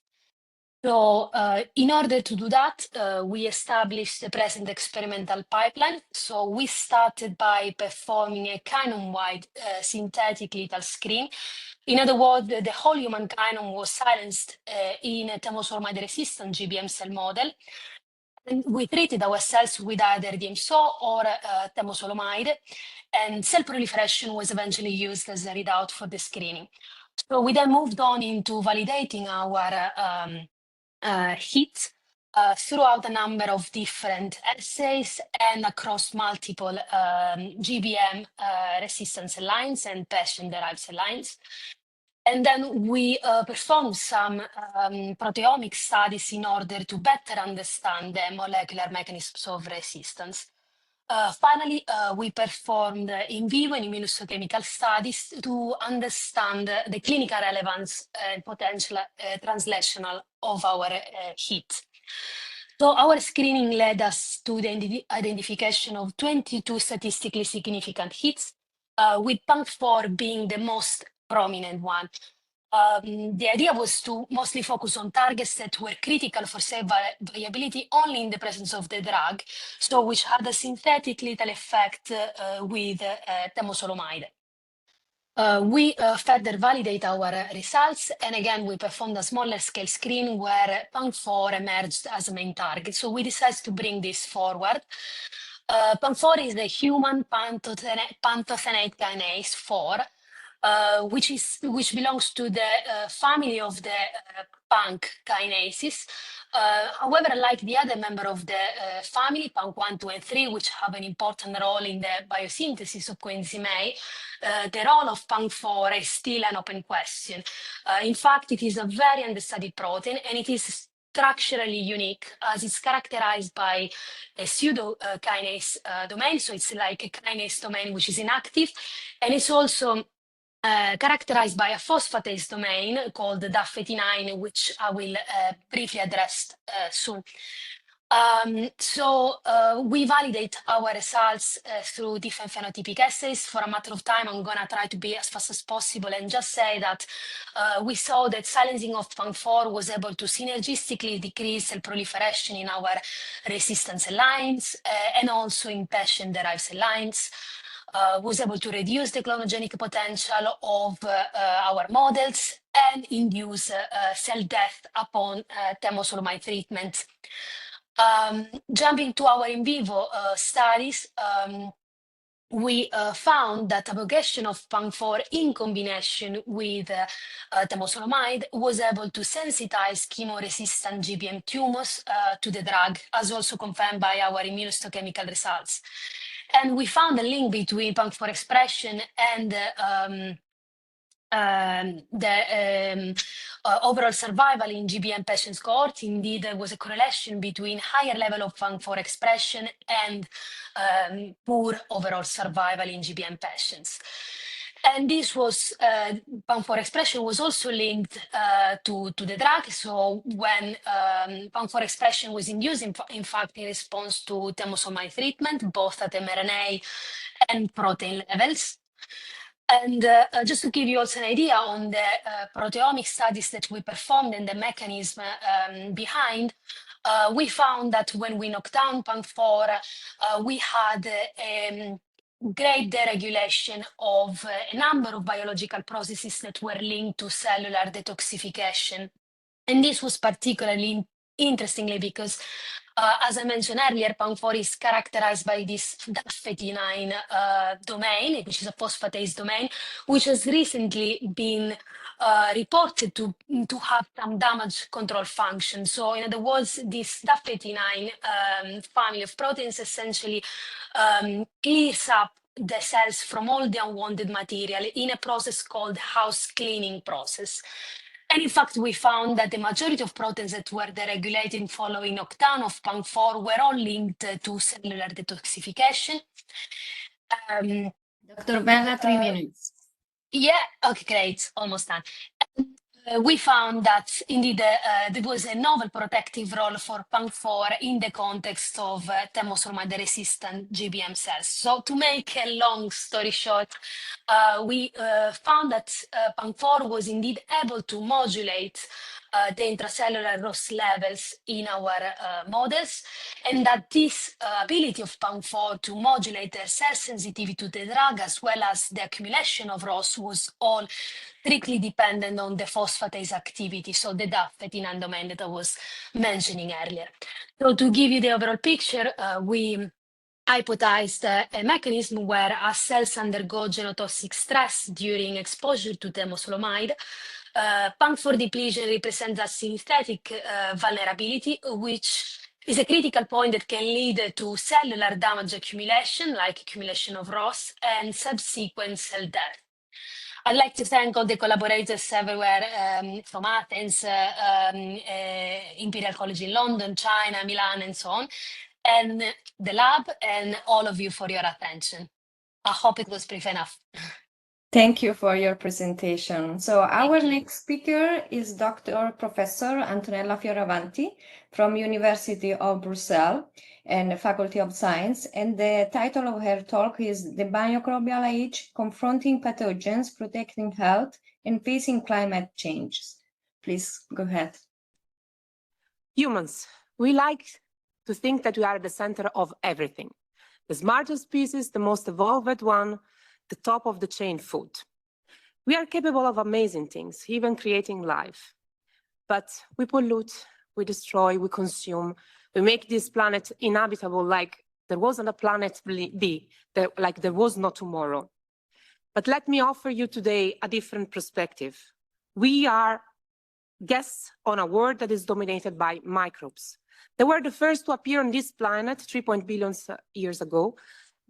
So in order to do that, we established the present experimental pipeline. So we started by performing a kinome-wide synthetic lethal screen. In other words, the whole human kinome was silenced in a temozolomide-resistant GBM cell model. And we treated our cells with either DMSO or temozolomide, and cell proliferation was eventually used as a readout for the screening. So we then moved on into validating our hits throughout a number of different assays and across multiple GBM resistance lines and patient-derived cell lines. And then we performed some proteomic studies in order to better understand the molecular mechanisms of resistance. Finally, we performed in vivo and immunohistochemical studies to understand the clinical relevance and potential translational of our hit. So our screening led us to the identification of 22 statistically significant hits, with PANC4 being the most prominent one. The idea was to mostly focus on targets that were critical for cell viability only in the presence of the drug, so which had a synthetic lethal effect with temozolomide. We further validate our results, and again, we performed a smaller scale screen where PANC4 emerged as a main target. So we decided to bring this forward. PANC4 is the human pantothenate kinase 4, which belongs to the family of the PANC kinases. However, like the other member of the family, PANC1, 2, and 3, which have an important role in the biosynthesis of coenzyme A, the role of PANC4 is still an open question. In fact, it is a very understudied protein, and it is structurally unique as it's characterized by a pseudo kinase domain. So it's like a kinase domain which is inactive, and it's also characterized by a phosphatase domain called DAF89, which I will briefly address soon. We validate our results through different phenotypic assays. For a matter of time, I'm gonna try to be as fast as possible and just say that we saw that silencing of PANC4 was able to synergistically decrease cell proliferation in our resistance lines and also in patient-derived cell lines. Was able to reduce the clonogenic potential of our models and induce cell death upon temozolomide treatment. Jumping to our in vivo studies, we found that abrogation of PANC4 in combination with temozolomide was able to sensitize chemo-resistant GBM tumors to the drug, as also confirmed by our immunohistochemical results. And we found a link between PANC4 expression and the overall survival in GBM patients cohort. Indeed, there was a correlation between higher level of PANC4 expression and poor overall survival in GBM patients. And this was, PANC4 expression was also linked to the drug. So when PANC4 expression was induced, in fact, in response to temozolomide treatment, both at mRNA and protein levels. And just to give you also an idea on the proteomic studies that we performed and the mechanism behind, we found that when we knocked down PANC4, we had great deregulation of a number of biological processes that were linked to cellular detoxification. And this was particularly interestingly because, as I mentioned earlier, PANC4 is characterized by this DAF89 domain, which is a phosphatase domain, which has recently been reported to have some damage control function. So in other words, this DAF89 family of proteins essentially clears up the cells from all the unwanted material in a process called house cleaning process. And in fact, we found that the majority of proteins that were deregulated following knockdown of PANC4 were all linked to cellular detoxification. Dr. Bella, 3 minutes. Yeah, okay, great, almost done. we found that indeed there was a novel protective role for PANC4 in the context of temozolomide-resistant GBM cells. So to make a long story short, we found that PANC4 was indeed able to modulate the intracellular ROS levels in our models, and that this ability of PANC4 to modulate their cell sensitivity to the drug as well as the accumulation of ROS was all strictly dependent on the phosphatase activity, so the DAF in domain that I was mentioning earlier. So to give you the overall picture, we hypothesized a mechanism where as cells undergo genotoxic stress during exposure to temozolomide, PANC4 depletion represents a synthetic vulnerability, which is a critical point that can lead to cellular damage accumulation, like accumulation of ROS, and subsequent cell death. I'd like to thank all the collaborators everywhere from Athens, Imperial College in London, China, Milan, and so on, and the lab, and all of you for your attention. I hope it was brief enough. Thank you for your presentation. So our next speaker is Dr. Professor Antonella Fioravanti from University of Brussels and Faculty of Science. And the title of her talk is The Microbial Age, Confronting Pathogens, Protecting Health, and Facing Climate Changes. Please go ahead. Humans, we like to think that we are at the center of everything. The smartest species, the most evolved one, the top of the chain food. We are capable of amazing things, even creating life. But we pollute, we destroy, we consume, we make this planet inhabitable like there wasn't a planet B, like there was no tomorrow. But let me offer you today a different perspective. We are guests on a world that is dominated by microbes. They were the first to appear on this planet 3 billion years ago,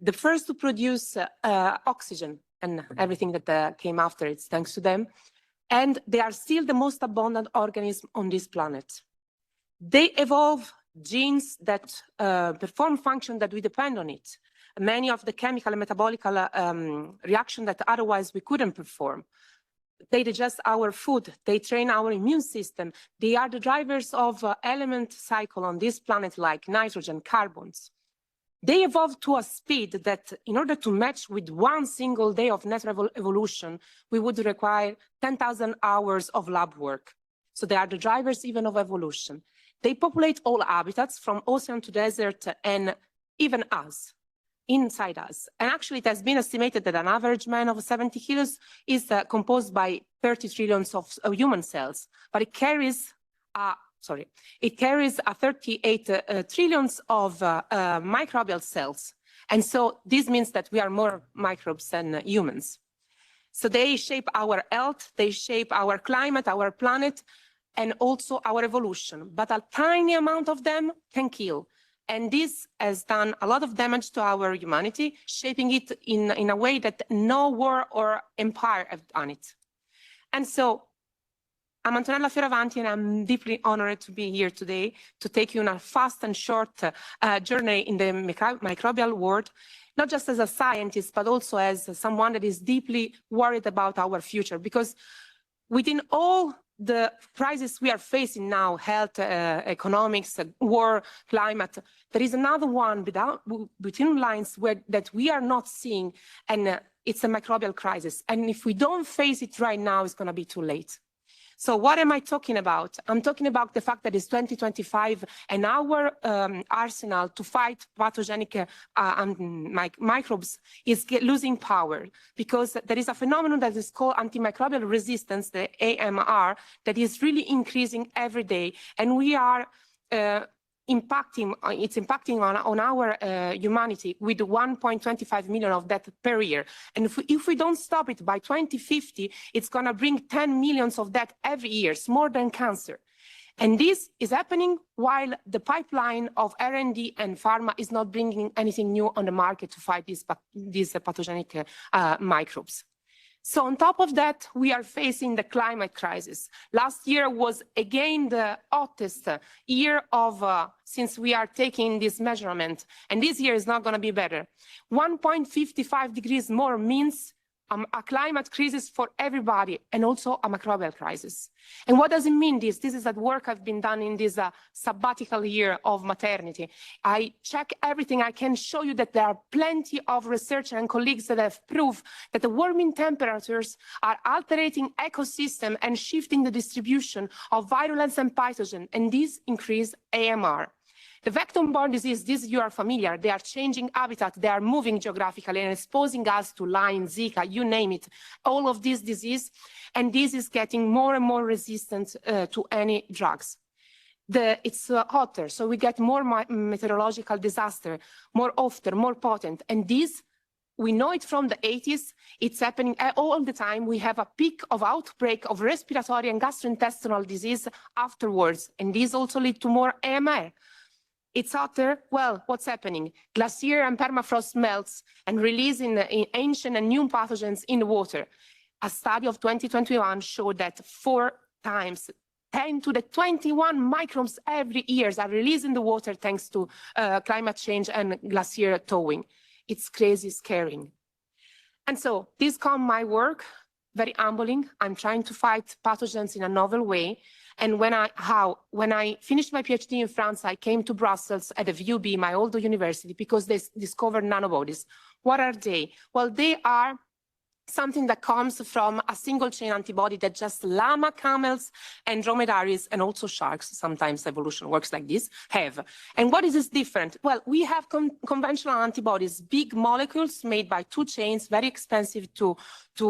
the first to produce oxygen and everything that came after it, thanks to them. And they are still the most abundant organism on this planet. They evolve genes that perform function that we depend on it. Many of the chemical and metabolic reactions that otherwise we couldn't perform. They digest our food, they train our immune system. They are the drivers of element cycle on this planet like nitrogen, carbons. They evolved to a speed that in order to match with one single day of natural evolution, we would require 10,000 hours of lab work. So they are the drivers even of evolution. They populate all habitats from ocean to desert and even us, inside us. And actually it has been estimated that an average man of 70 kilos is composed by 30 trillions of human cells, but it carries it carries 38 trillions of microbial cells. And so this means that we are more microbes than humans. So they shape our health, they shape our climate, our planet, and also our evolution. But a tiny amount of them can kill. And this has done a lot of damage to our humanity, shaping it in a way that no war or empire have done it. And so I'm Antonella Fioravanti, and I'm deeply honored to be here today to take you on a fast and short journey in the microbial world, not just as a scientist, but also as someone that is deeply worried about our future. Because within all the crises we are facing now, health, economics, war, climate, there is another one between lines that we are not seeing, and it's a microbial crisis. And if we don't face it right now, it's going to be too late. So what am I talking about? I'm talking about the fact that it's 2025 and our arsenal to fight pathogenic microbes is losing power, because there is a phenomenon that is called antimicrobial resistance, the AMR, that is really increasing every day. And we are it's impacting on our humanity with 1.25 million of deaths per year. And if we don't stop it by 2050, it's going to bring 10 millions of deaths every year, more than cancer. And this is happening while the pipeline of R&D and pharma is not bringing anything new on the market to fight these pathogenic microbes. So on top of that, we are facing the climate crisis. Last year was again the hottest year since we are taking this measurement. And this year is not going to be better. 1.55 degrees more means a climate crisis for everybody, and also a microbial crisis. And what does it mean, this? This is that work I've been done in this sabbatical year of maternity. I check everything. I can show you that there are plenty of researchers and colleagues that have proved that the warming temperatures are altering ecosystem and shifting the distribution of virulence and pathogen, and this increase AMR. The vector-borne disease, this you are familiar, they are changing habitat, they are moving geographically and exposing us to Lyme, Zika, you name it, all of this disease, and this is getting more and more resistant to any drugs. It's hotter, so we get more meteorological disaster, more often, more potent, and this, we know it from the 80s, it's happening all the time. We have a peak of outbreak of respiratory and gastrointestinal disease afterwards, and these also lead to more AMR. It's hotter. Well, what's happening? Glacier and permafrost melts and releasing ancient and new pathogens in the water. A study of 2021 showed that 4 times 10 to the 21 microbes every year are released in the water thanks to climate change and glacier thawing. It's crazy, scary. And so this comes my work, very humbling. I'm trying to fight pathogens in a novel way. And when I finished my PhD in France, I came to Brussels at the VUB, my old university, because they discovered nanobodies. What are they? Well, they are something that comes from a single chain antibody that just llama, camels, and dromedaries, and also sharks, sometimes evolution works like this, have. And what is this different? Well, we have conventional antibodies, big molecules made by 2 chains, very expensive to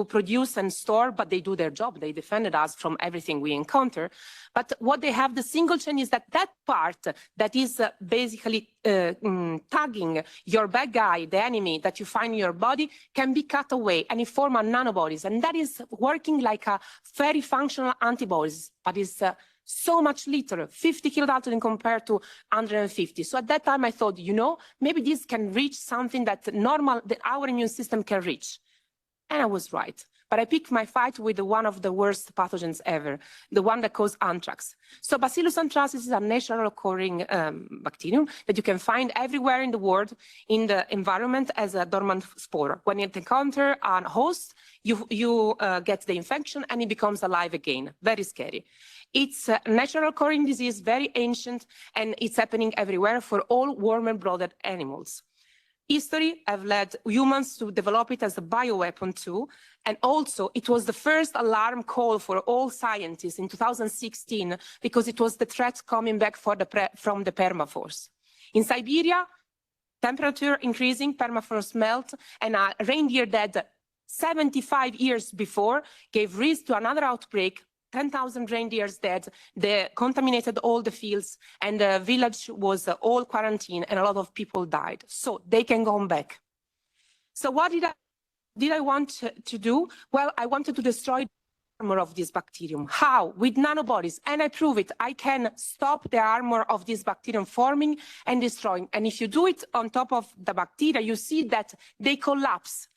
produce and store, but they do their job. They defended us from everything we encounter. But what they have, the single chain, is that part that is basically tagging your bad guy, the enemy that you find in your body, can be cut away and it forms nanobodies. And that is working like a very functional antibodies, but it's so much lighter, 50 kilodalton compared to 150. So at that time I thought, you know, maybe this can reach something that our immune system can reach. And I was right. But I picked my fight with one of the worst pathogens ever, the one that causes anthrax. So Bacillus anthracis is a natural occurring bacterium that you can find everywhere in the world in the environment as a dormant spore. When you encounter a host, you get the infection and it becomes alive again. Very scary. It's a natural occurring disease, very ancient, and it's happening everywhere for all warm and blooded animals. History have led humans to develop it as a bioweapon too, and also it was the first alarm call for all scientists in 2016 because it was the threat coming back from the permafrost. In Siberia, temperature increasing, permafrost melt, and a reindeer dead 75 years before gave rise to another outbreak. 10,000 reindeers dead, they contaminated all the fields, and the village was all quarantined, and a lot of people died. So they can go back. So what did I want to do? Well, I wanted to destroy the armor of this bacterium. How? With nanobodies, and I prove it. I can stop the armor of this bacterium forming and destroying. And if you do it on top of the bacteria, you see that they collapse.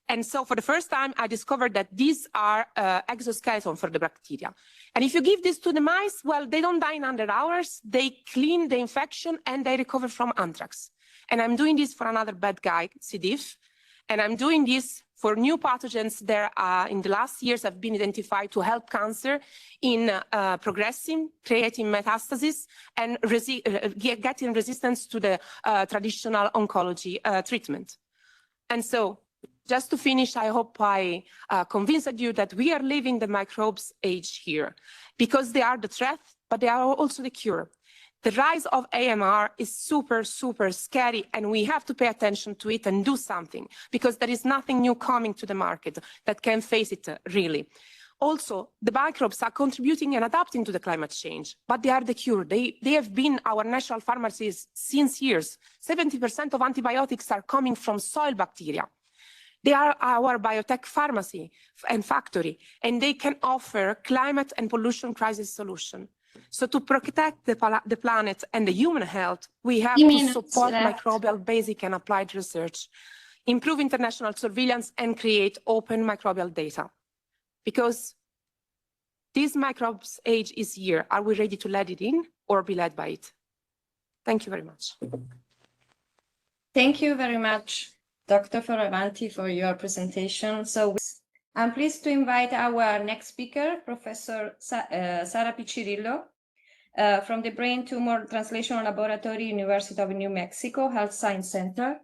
And so for the first time, I discovered that these are exoskeleton for the bacteria. And if you give this to the mice, well, they don't die in 100 hours. They clean the infection and they recover from anthrax. And I'm doing this for another bad guy, C. diff. And I'm doing this for new pathogens that in the last years have been identified to help cancer in progressing, creating metastasis, and getting resistance to the traditional oncology treatment. And so, just to finish, I hope I convinced you that we are living the microbes age here because they are the threat, but they are also the cure. The rise of AMR is super, super scary, and we have to pay attention to it and do something because there is nothing new coming to the market that can face it really. Also, the microbes are contributing and adapting to the climate change, but they are the cure. They have been our national pharmacies since years. 70% of antibiotics are coming from soil bacteria. They are our biotech pharmacy and factory, and they can offer climate and pollution crisis solution. So to protect the planet and the human health, we have to support microbial basic and applied research, improve international surveillance, and create open microbial data. Because this microbes age is here. Are we ready to let it in or be led by it? Thank you very much. Thank you very much Dr. Fioravanti, for your presentation. So I'm pleased to invite our next speaker, Professor Sara Piccirillo, from the Brain Tumor Translational Laboratory, University of New Mexico Health Science Center.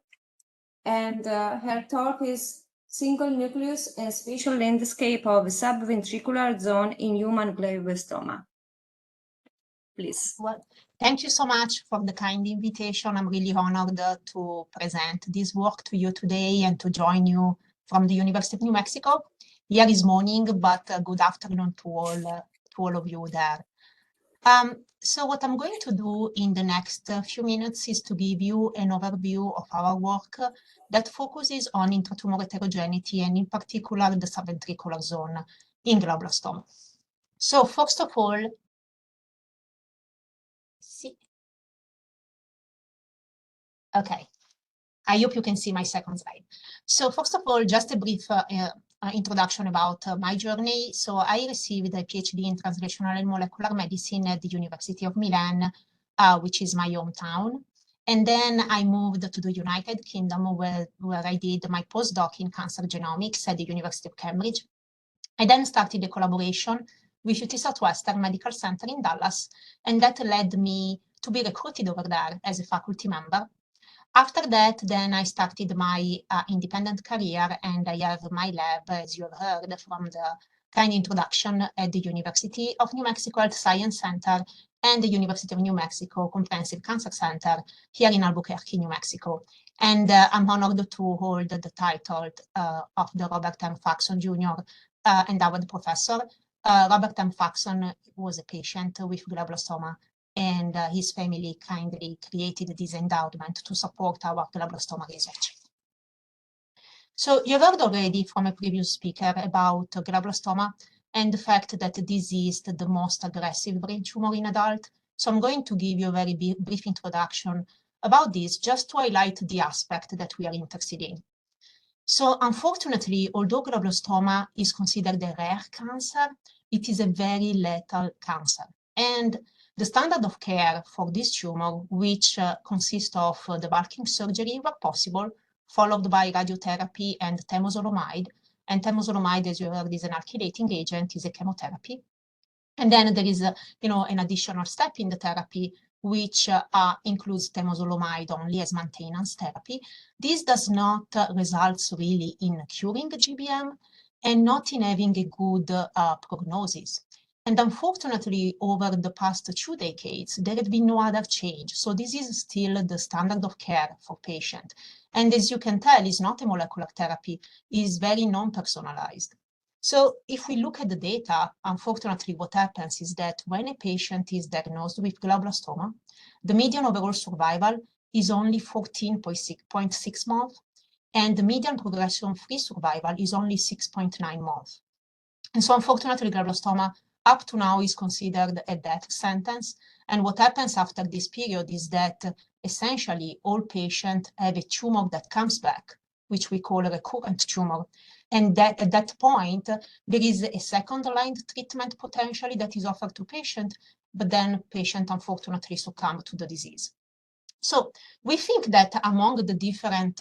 And her talk is Single Nucleus and Spatial Landscape of Subventricular Zone in Human Glioblastoma. Please. Well, thank you so much for the kind invitation. I'm really honored to present this work to you today and to join you from the University of New Mexico. Here is morning, but good afternoon to all of you there. So what I'm going to do in the next few minutes is to give you an overview of our work that focuses on intratumor heterogeneity and in particular the subventricular zone in glioblastoma. So first of all, okay, I hope you can see my second slide. So first of all, just a brief introduction about my journey. So I received a PhD in translational and molecular medicine at the University of Milan, which is my hometown. And then I moved to the United Kingdom where I did my postdoc in cancer genomics at the University of Cambridge. I then started a collaboration with UT Southwestern Medical Center in Dallas, and that led me to be recruited over there as a faculty member. After that, then I started my independent career, and I have my lab, as you have heard from the kind introduction, at the University of New Mexico Health Science Center and the University of New Mexico Comprehensive Cancer Center here in Albuquerque, New Mexico. And I'm honored to hold the title of the Robert M. Faxon Jr. Endowed Professor. Robert M. Faxon was a patient with glioblastoma, and his family kindly created this endowment to support our glioblastoma research. So you heard already from a previous speaker about glioblastoma and the fact that this is the most aggressive brain tumor in adult. So I'm going to give you a very brief introduction about this, just to highlight the aspect that we are interested in. So unfortunately, although glioblastoma is considered a rare cancer, it is a very lethal cancer. And the standard of care for this tumor, which consists of debulking surgery where possible, followed by radiotherapy and temozolomide. And temozolomide, as you heard, is an alkylating agent, is a chemotherapy. And then there is an additional step in the therapy, which includes temozolomide only as maintenance therapy. This does not result really in curing GBM and not in having a good prognosis. And unfortunately, over the past 2 decades, there have been no other change. So this is still the standard of care for patients. And as you can tell, it's not a molecular therapy, it's very non-personalized. So if we look at the data, unfortunately, what happens is that when a patient is diagnosed with glioblastoma, the median overall survival is only 14.6 months, and the median progression-free survival is only 6.9 months. And so unfortunately, glioblastoma up to now is considered a death sentence. And what happens after this period is that essentially all patients have a tumor that comes back, which we call a recurrent tumor. And that at that point, there is a second-line treatment potentially that is offered to patients, but then patient unfortunately succumb to the disease. So we think that among the different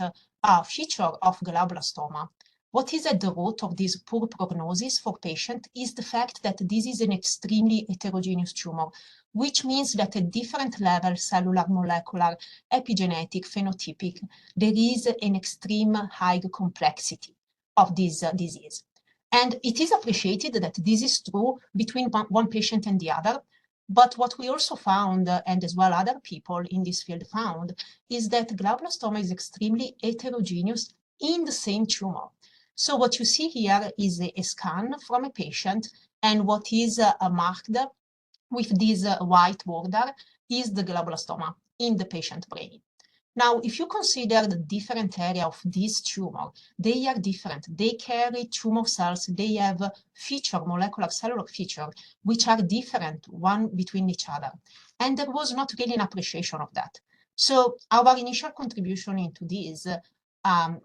features of glioblastoma, what is at the root of this poor prognosis for patients is the fact that this is an extremely heterogeneous tumor, which means that at different levels, cellular, molecular, epigenetic, phenotypic, there is an extreme high complexity of this disease. And it is appreciated that this is true between one patient and the other. But what we also found, and as well other people in this field found, is that glioblastoma is extremely heterogeneous in the same tumor. So what you see here is a scan from a patient, and what is marked with this white border is the glioblastoma in the patient brain. Now, if you consider the different area of this tumor, they are different. They carry tumor cells. They have molecular cellular feature, which are different one between each other. And there was not really an appreciation of that. So our initial contribution into this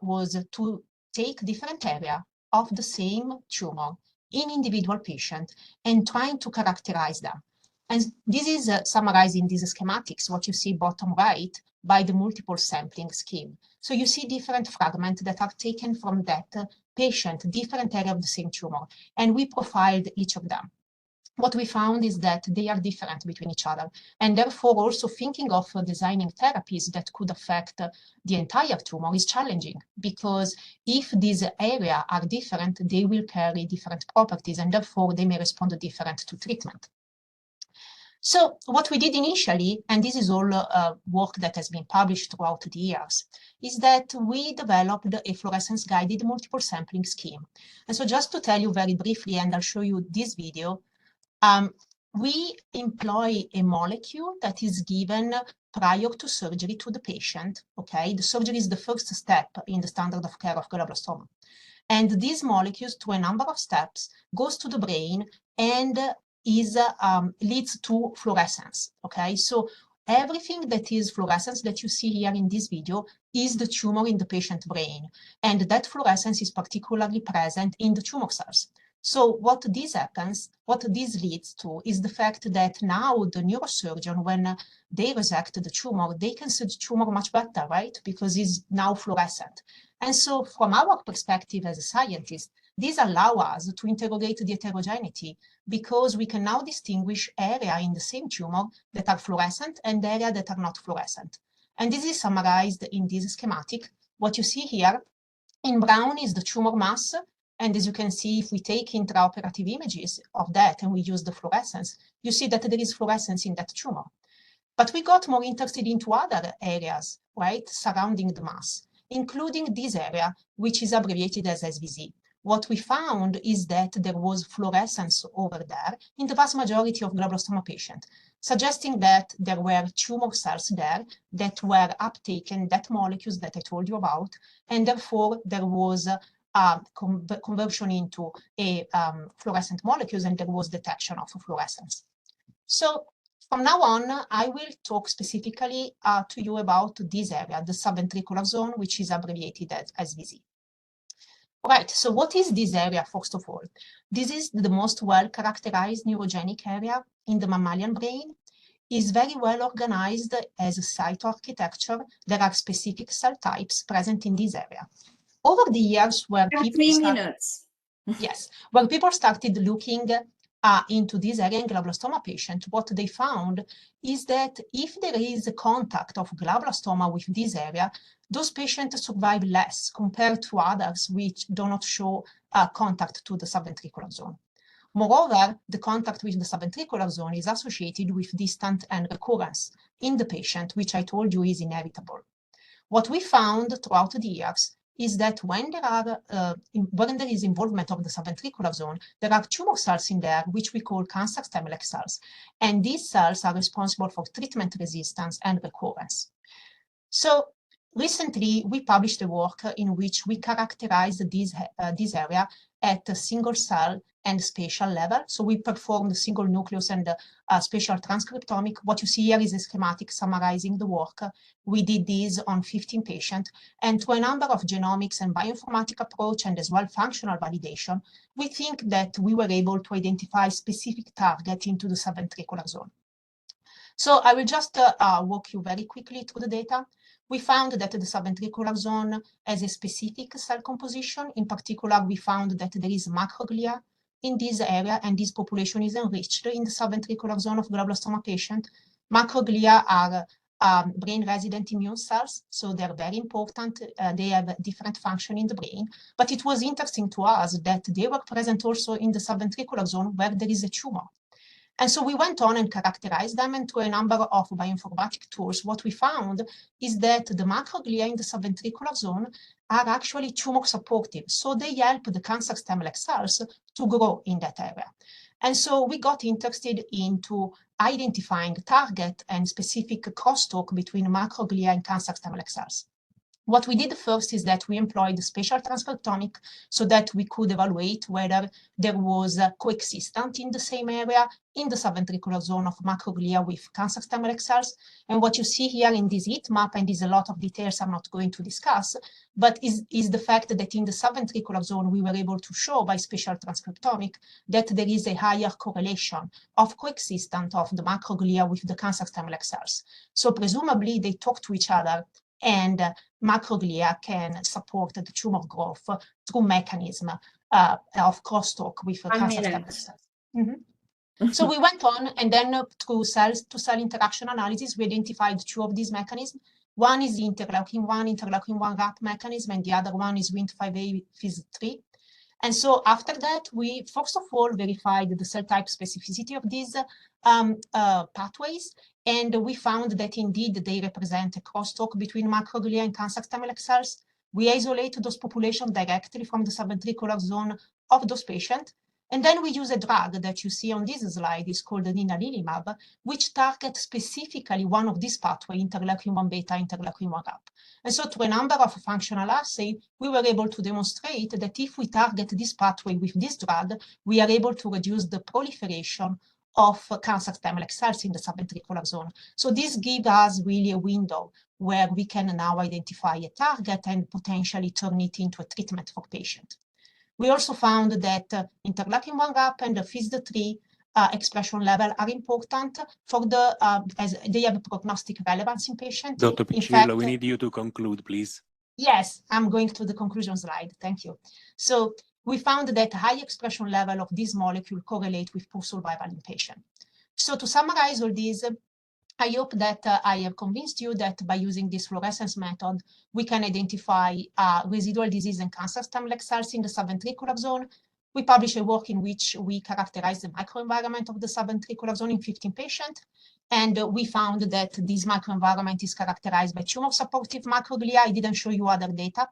was to take different area of the same tumor in individual patients and trying to characterize them. And this is summarized in these schematics, what you see bottom right, by the multiple sampling scheme. So you see different fragments that are taken from that patient, different area of the same tumor, and we profiled each of them. What we found is that they are different between each other, and therefore also thinking of designing therapies that could affect the entire tumor is challenging, because if these areas are different, they will carry different properties, and therefore they may respond different to treatment. So what we did initially, and this is all work that has been published throughout the years, is that we developed a fluorescence-guided multiple sampling scheme. And so just to tell you very briefly, and I'll show you this video, we employ a molecule that is given prior to surgery to the patient, okay? The surgery is the first step in the standard of care of glioblastoma. And these molecules, through a number of steps, goes to the brain and leads to fluorescence, okay? So everything that is fluorescence that you see here in this video is the tumor in the patient brain. And that fluorescence is particularly present in the tumor cells. So what this leads to is the fact that now the neurosurgeon, when they resect the tumor, they can see the tumor much better, right? Because it's now fluorescent. And so from our perspective as a scientist, this allows us to interrogate the heterogeneity, because we can now distinguish areas in the same tumor that are fluorescent and areas that are not fluorescent. And this is summarized in this schematic. What you see here in brown is the tumor mass. And as you can see, if we take intraoperative images of that and we use the fluorescence, you see that there is fluorescence in that tumor. But we got more interested into other areas, right, surrounding the mass, including this area, which is abbreviated as SVZ. What we found is that there was fluorescence over there in the vast majority of glioblastoma patients, suggesting that there were tumor cells there that were uptaken, that molecules that I told you about, and therefore there was conversion into a fluorescent molecules, and there was detection of fluorescence. So from now on, I will talk specifically to you about this area, the subventricular zone, which is abbreviated as SVZ. Right, so what is this area, first of all? This is the most well-characterized neurogenic area in the mammalian brain. Is very well organized as a cytoarchitecture. There are specific cell types present in this area. Over the years, where people started looking into this area in glioblastoma patient, what they found is that if there is a contact of glioblastoma with this area, those patients survive less compared to others which do not show contact to the subventricular zone. Moreover, the contact with the subventricular zone is associated with distant and recurrence in the patient, which I told you is inevitable. What we found throughout the years is that when there is involvement of the subventricular zone, there are tumor cells in there, which we call cancer stem-like cells. And these cells are responsible for treatment resistance and recurrence. So recently, we published a work in which we characterized this area at a single cell and spatial level. So we performed single nucleus and spatial transcriptomic. What you see here is a schematic summarizing the work. We did this on 15 patients, and through a number of genomics and bioinformatic approach and as well functional validation, we think that we were able to identify specific target into the subventricular zone. So I will just walk you very quickly through the data. We found that the subventricular zone has a specific cell composition. In particular, we found that there is macroglia in this area, and this population is enriched in the subventricular zone of glioblastoma patient. Macroglia are brain resident immune cells, so they're very important. They have different function in the brain, but it was interesting to us that they were present also in the subventricular zone where there is a tumor. And so we went on and characterized them, and through a number of bioinformatic tools, what we found is that the macroglia in the subventricular zone are actually tumor supportive. So they help the cancer stem-like cells to grow in that area. And so we got interested into identifying target and specific crosstalk between macroglia and cancer stem-like cells. What we did first is that we employed spatial transcriptomic so that we could evaluate whether there was a coexistent in the same area in the subventricular zone of macroglia with cancer stem cell cells. And what you see here in this heat map, and is a lot of details I'm not going to discuss, but is the fact that in the subventricular zone, we were able to show by spatial transcriptomic that there is a higher correlation of coexistence of the macroglia with the cancer stem cell cells. So presumably they talk to each other, and macroglia can support the tumor growth through mechanism of crosstalk with cancer stem cells. So we went on, and then through cell-to-cell interaction analysis, we identified two of these mechanisms. One is the interleukin-1 RAP mechanism, and the other one is Wnt5a Fis3. And so after that, we first of all verified the cell type specificity of these pathways, and we found that indeed they represent a crosstalk between macroglia and cancer stem cell cells. We isolate those populations directly from the subventricular zone of those patients. And then we use a drug that you see on this slide, is called ninalimab, which targets specifically one of these pathways, interleukin-1 beta, interleukin-1 RAP. And so through a number of functional assays, we were able to demonstrate that if we target this pathway with this drug, we are able to reduce the proliferation of cancer stem cell cells in the subventricular zone. So this gives us really a window where we can now identify a target and potentially turn it into a treatment for patients. We also found that interleukin-1 RAP and the Fis3 expression level are important for the, as they have prognostic relevance in patients. Dr. Piccirillo, we need you to conclude, please. Yes, I'm going to the conclusion slide. Thank you. So we found that high expression level of this molecule correlate with poor survival in patients. So to summarize all these, I hope that I have convinced you that by using this fluorescence method, we can identify residual disease and cancer stem cell cells in the subventricular zone. We published a work in which we characterized the microenvironment of the subventricular zone in 15 patients. And we found that this microenvironment is characterized by tumor supportive macroglia. I didn't show you other data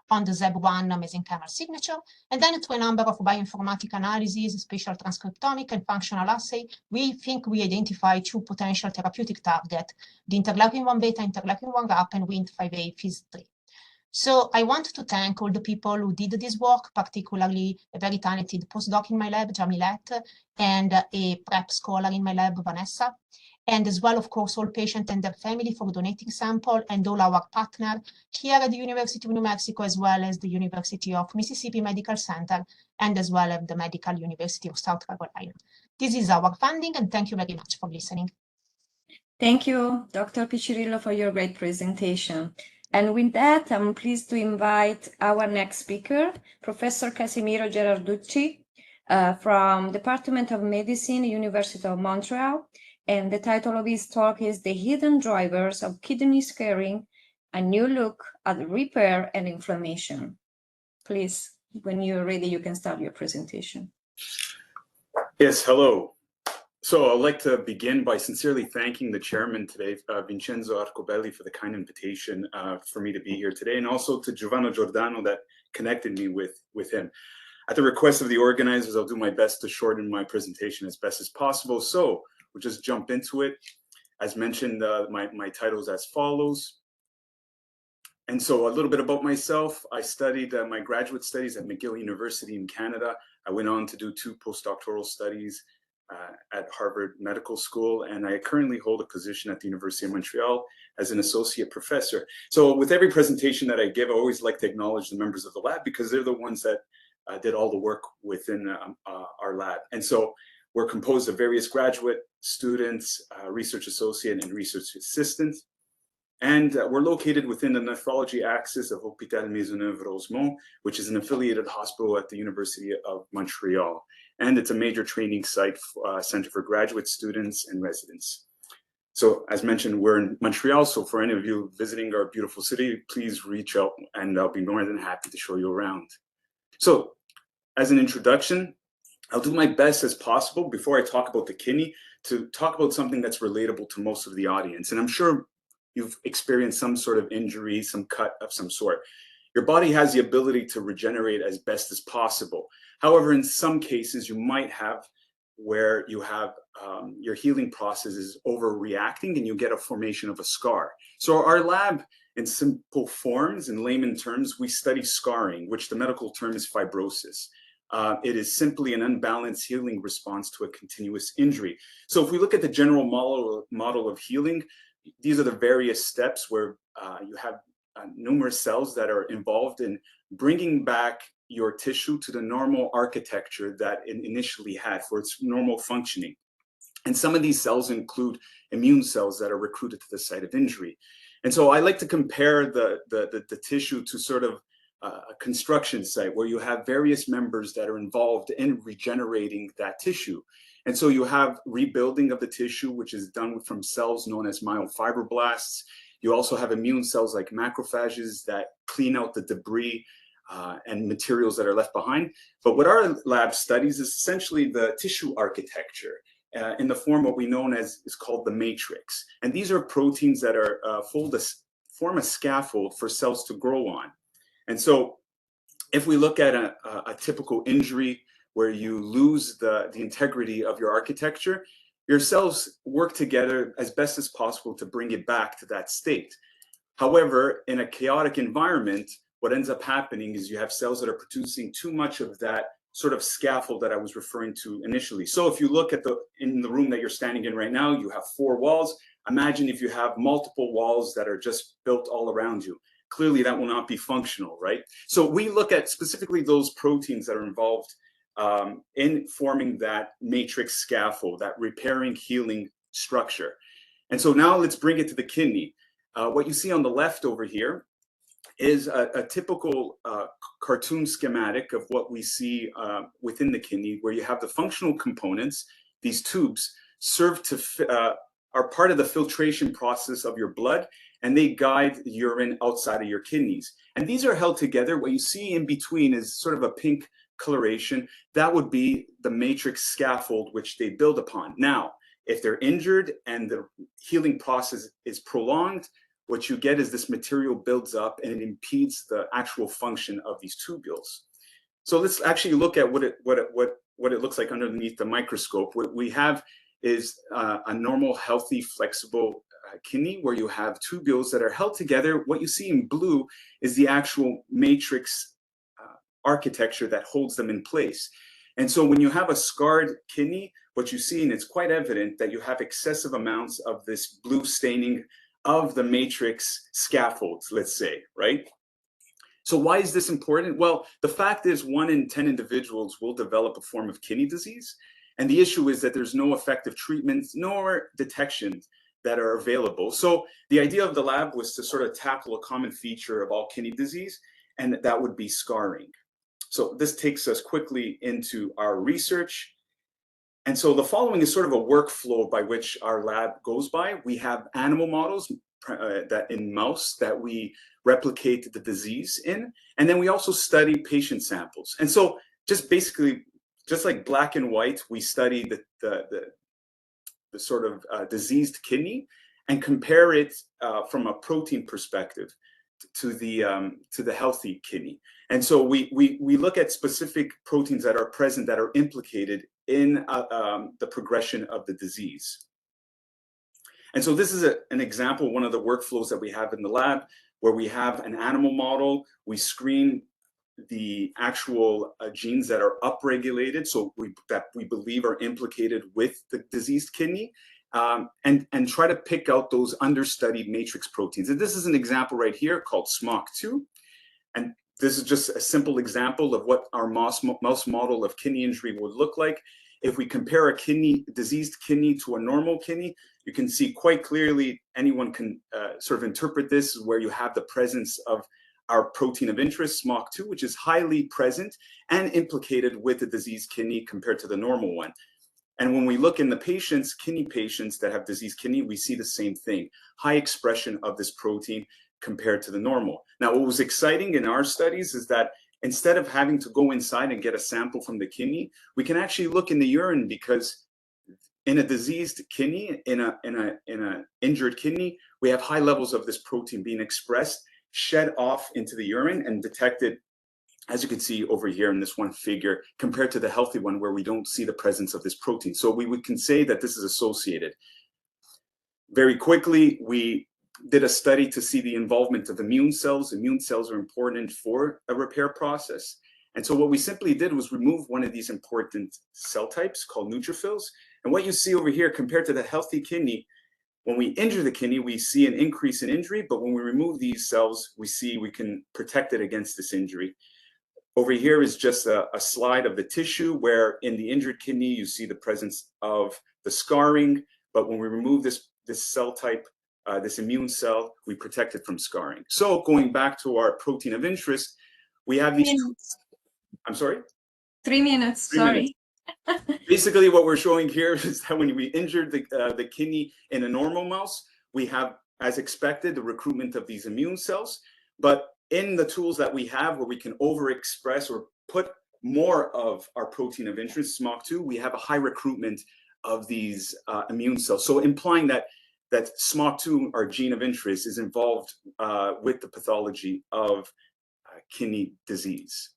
on the ZEB1 mesenchymal signature. And then through a number of bioinformatic analyses, spatial transcriptomic and functional assay, we think we identify two potential therapeutic targets, the interleukin-1 beta, interleukin-1 RAP, and Wnt5a Fis3. So I want to thank all the people who did this work, particularly a very talented postdoc in my lab, Jamilette, and a prep scholar in my lab, Vanessa, and as well, of course, all patients and their family for donating sample, and all our partners here at the University of New Mexico, as well as the University of Mississippi Medical Center, and as well as the Medical University of South Carolina. This is our funding, and thank you very much for listening. Thank you, Dr. Piccirillo, for your great presentation. And with that, I'm pleased to invite our next speaker, Professor Casimiro Gerarducci, from Department of Medicine, University of Montreal. And the title of his talk is The Hidden Drivers of Kidney Scarring, a New Look at Repair and Inflammation. Please, when you're ready, you can start your presentation. Yes, hello. So I'd like to begin by sincerely thanking the chairman today, Vincenzo Arcobelli, for the kind invitation for me to be here today, and also to Giovanna Giordano that connected me with him. At the request of the organizers, I'll do my best to shorten my presentation as best as possible. So we'll just jump into it. As mentioned, my title is as follows. And so a little bit about myself. I studied my graduate studies at McGill University in Canada. I went on to do 2 postdoctoral studies at Harvard Medical School, and I currently hold a position at the University of Montreal as an associate professor. So with every presentation that I give, I always like to acknowledge the members of the lab because they're the ones that did all the work within our lab. And so we're composed of various graduate students, research associate, and research assistant. And we're located within the nephrology axis of Hôpital Maisonneuve-Rosemont, which is an affiliated hospital at the University of Montreal. And it's a major training site, center for graduate students and residents. So as mentioned, we're in Montreal. So for any of you visiting our beautiful city, please reach out and I'll be more than happy to show you around. So as an introduction, I'll do my best as possible before I talk about the kidney to talk about something that's relatable to most of the audience. And I'm sure you've experienced some sort of injury, some cut of some sort. Your body has the ability to regenerate as best as possible. However, in some cases, you might have where you have your healing process is overreacting and you get a formation of a scar. So our lab in simple forms, in layman terms, we study scarring, which the medical term is fibrosis. It is simply an unbalanced healing response to a continuous injury. So if we look at the general model of healing, these are the various steps where you have numerous cells that are involved in bringing back your tissue to the normal architecture that it initially had for its normal functioning. And some of these cells include immune cells that are recruited to the site of injury. And so I like to compare the tissue to sort of a construction site where you have various members that are involved in regenerating that tissue. And so you have rebuilding of the tissue, which is done from cells known as myofibroblasts. You also have immune cells like macrophages that clean out the debris and materials that are left behind. But what our lab studies is essentially the tissue architecture in the form what we know as is called the matrix. And these are proteins that are form a scaffold for cells to grow on. And so if we look at a typical injury where you lose the integrity of your architecture, your cells work together as best as possible to bring it back to that state. However, in a chaotic environment, what ends up happening is you have cells that are producing too much of that sort of scaffold that I was referring to initially. So if you look at in the room that you're standing in right now, you have 4 walls. Imagine if you have multiple walls that are just built all around you. Clearly that will not be functional, right? So we look at specifically those proteins that are involved in forming that matrix scaffold, that repairing, healing structure. And so now let's bring it to the kidney. What you see on the left over here is a typical cartoon schematic of what we see within the kidney, where you have the functional components. These tubes serve to are part of the filtration process of your blood, and they guide the urine outside of your kidneys. And these are held together. What you see in between is sort of a pink coloration. That would be the matrix scaffold which they build upon. Now, if they're injured and the healing process is prolonged, what you get is this material builds up and it impedes the actual function of these tubules. So let's actually look at what it looks like underneath the microscope. What we have is a normal, healthy, flexible kidney where you have tubules that are held together. What you see in blue is the actual matrix architecture that holds them in place. And so when you have a scarred kidney, what you see, and it's quite evident, that you have excessive amounts of this blue staining of the matrix scaffolds, let's say, right? So why is this important? Well, the fact is 1 in 10 individuals will develop a form of kidney disease. And the issue is that there's no effective treatments nor detection that are available. So the idea of the lab was to sort of tackle a common feature of all kidney disease, and that would be scarring. So this takes us quickly into our research. And so the following is sort of a workflow by which our lab goes by. We have animal models that in mouse that we replicate the disease in, and then we also study patient samples. And so just basically, just like black and white, we study the sort of diseased kidney and compare it from a protein perspective to the healthy kidney. And so we look at specific proteins that are present that are implicated in the progression of the disease. And so this is an example, one of the workflows that we have in the lab, where we have an animal model. We screen the actual genes that are upregulated, so that we believe are implicated with the diseased kidney, and try to pick out those understudied matrix proteins. And this is an example right here called SMOC2. And this is just a simple example of what our mouse model of kidney injury would look like. If we compare a diseased kidney to a normal kidney, you can see quite clearly, anyone can sort of interpret this, where you have the presence of our protein of interest, SMOC2, which is highly present and implicated with the diseased kidney compared to the normal one. And when we look in the patients, kidney patients that have diseased kidney, we see the same thing, high expression of this protein compared to the normal. Now, what was exciting in our studies is that instead of having to go inside and get a sample from the kidney, we can actually look in the urine, because in a diseased kidney, in a injured kidney, we have high levels of this protein being expressed, shed off into the urine and detected, as you can see over here in this one figure, compared to the healthy one where we don't see the presence of this protein. So we can say that this is associated. Very quickly, we did a study to see the involvement of immune cells. Immune cells are important for a repair process. And so what we simply did was remove one of these important cell types called neutrophils. And what you see over here compared to the healthy kidney, when we injure the kidney, we see an increase in injury, but when we remove these cells, we see we can protect it against this injury. Over here is just a slide of the tissue where in the injured kidney, you see the presence of the scarring, but when we remove this cell type, this immune cell, we protect it from scarring. So going back to our protein of interest, we have these, I'm sorry? 3 minutes, 3 sorry. minutes. Basically, what we're showing here is that when we injured the kidney in a normal mouse, we have, as expected, the recruitment of these immune cells. But in the tools that we have where we can overexpress or put more of our protein of interest, SMOC2, we have a high recruitment of these immune cells. So implying that SMOC2, our gene of interest, is involved with the pathology of kidney disease.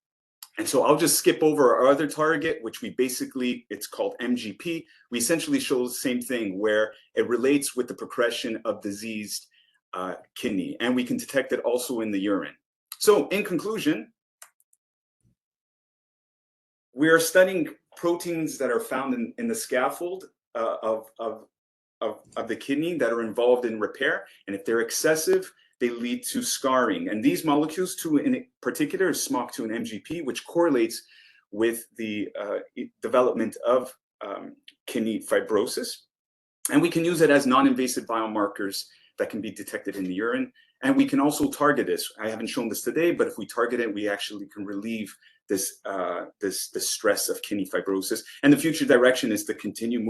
And so I'll just skip over our other target, which we basically, it's called MGP. We essentially show the same thing where it relates with the progression of diseased kidney, and we can detect it also in the urine. So in conclusion, we are studying proteins that are found in the scaffold of the kidney that are involved in repair. And if they're excessive, they lead to scarring. And these molecules, two in particular, SMOC2 and MGP, which correlates with the development of kidney fibrosis. And we can use it as non-invasive biomarkers that can be detected in the urine. And we can also target this. I haven't shown this today, but if we target it, we actually can relieve this stress of kidney fibrosis. And the future direction is to continue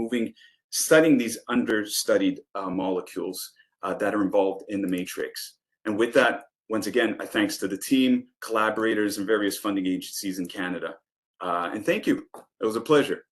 studying these understudied molecules that are involved in the matrix. And with that, once again, I thanks to the team, collaborators, and various funding agencies in Canada. And thank you. It was a pleasure.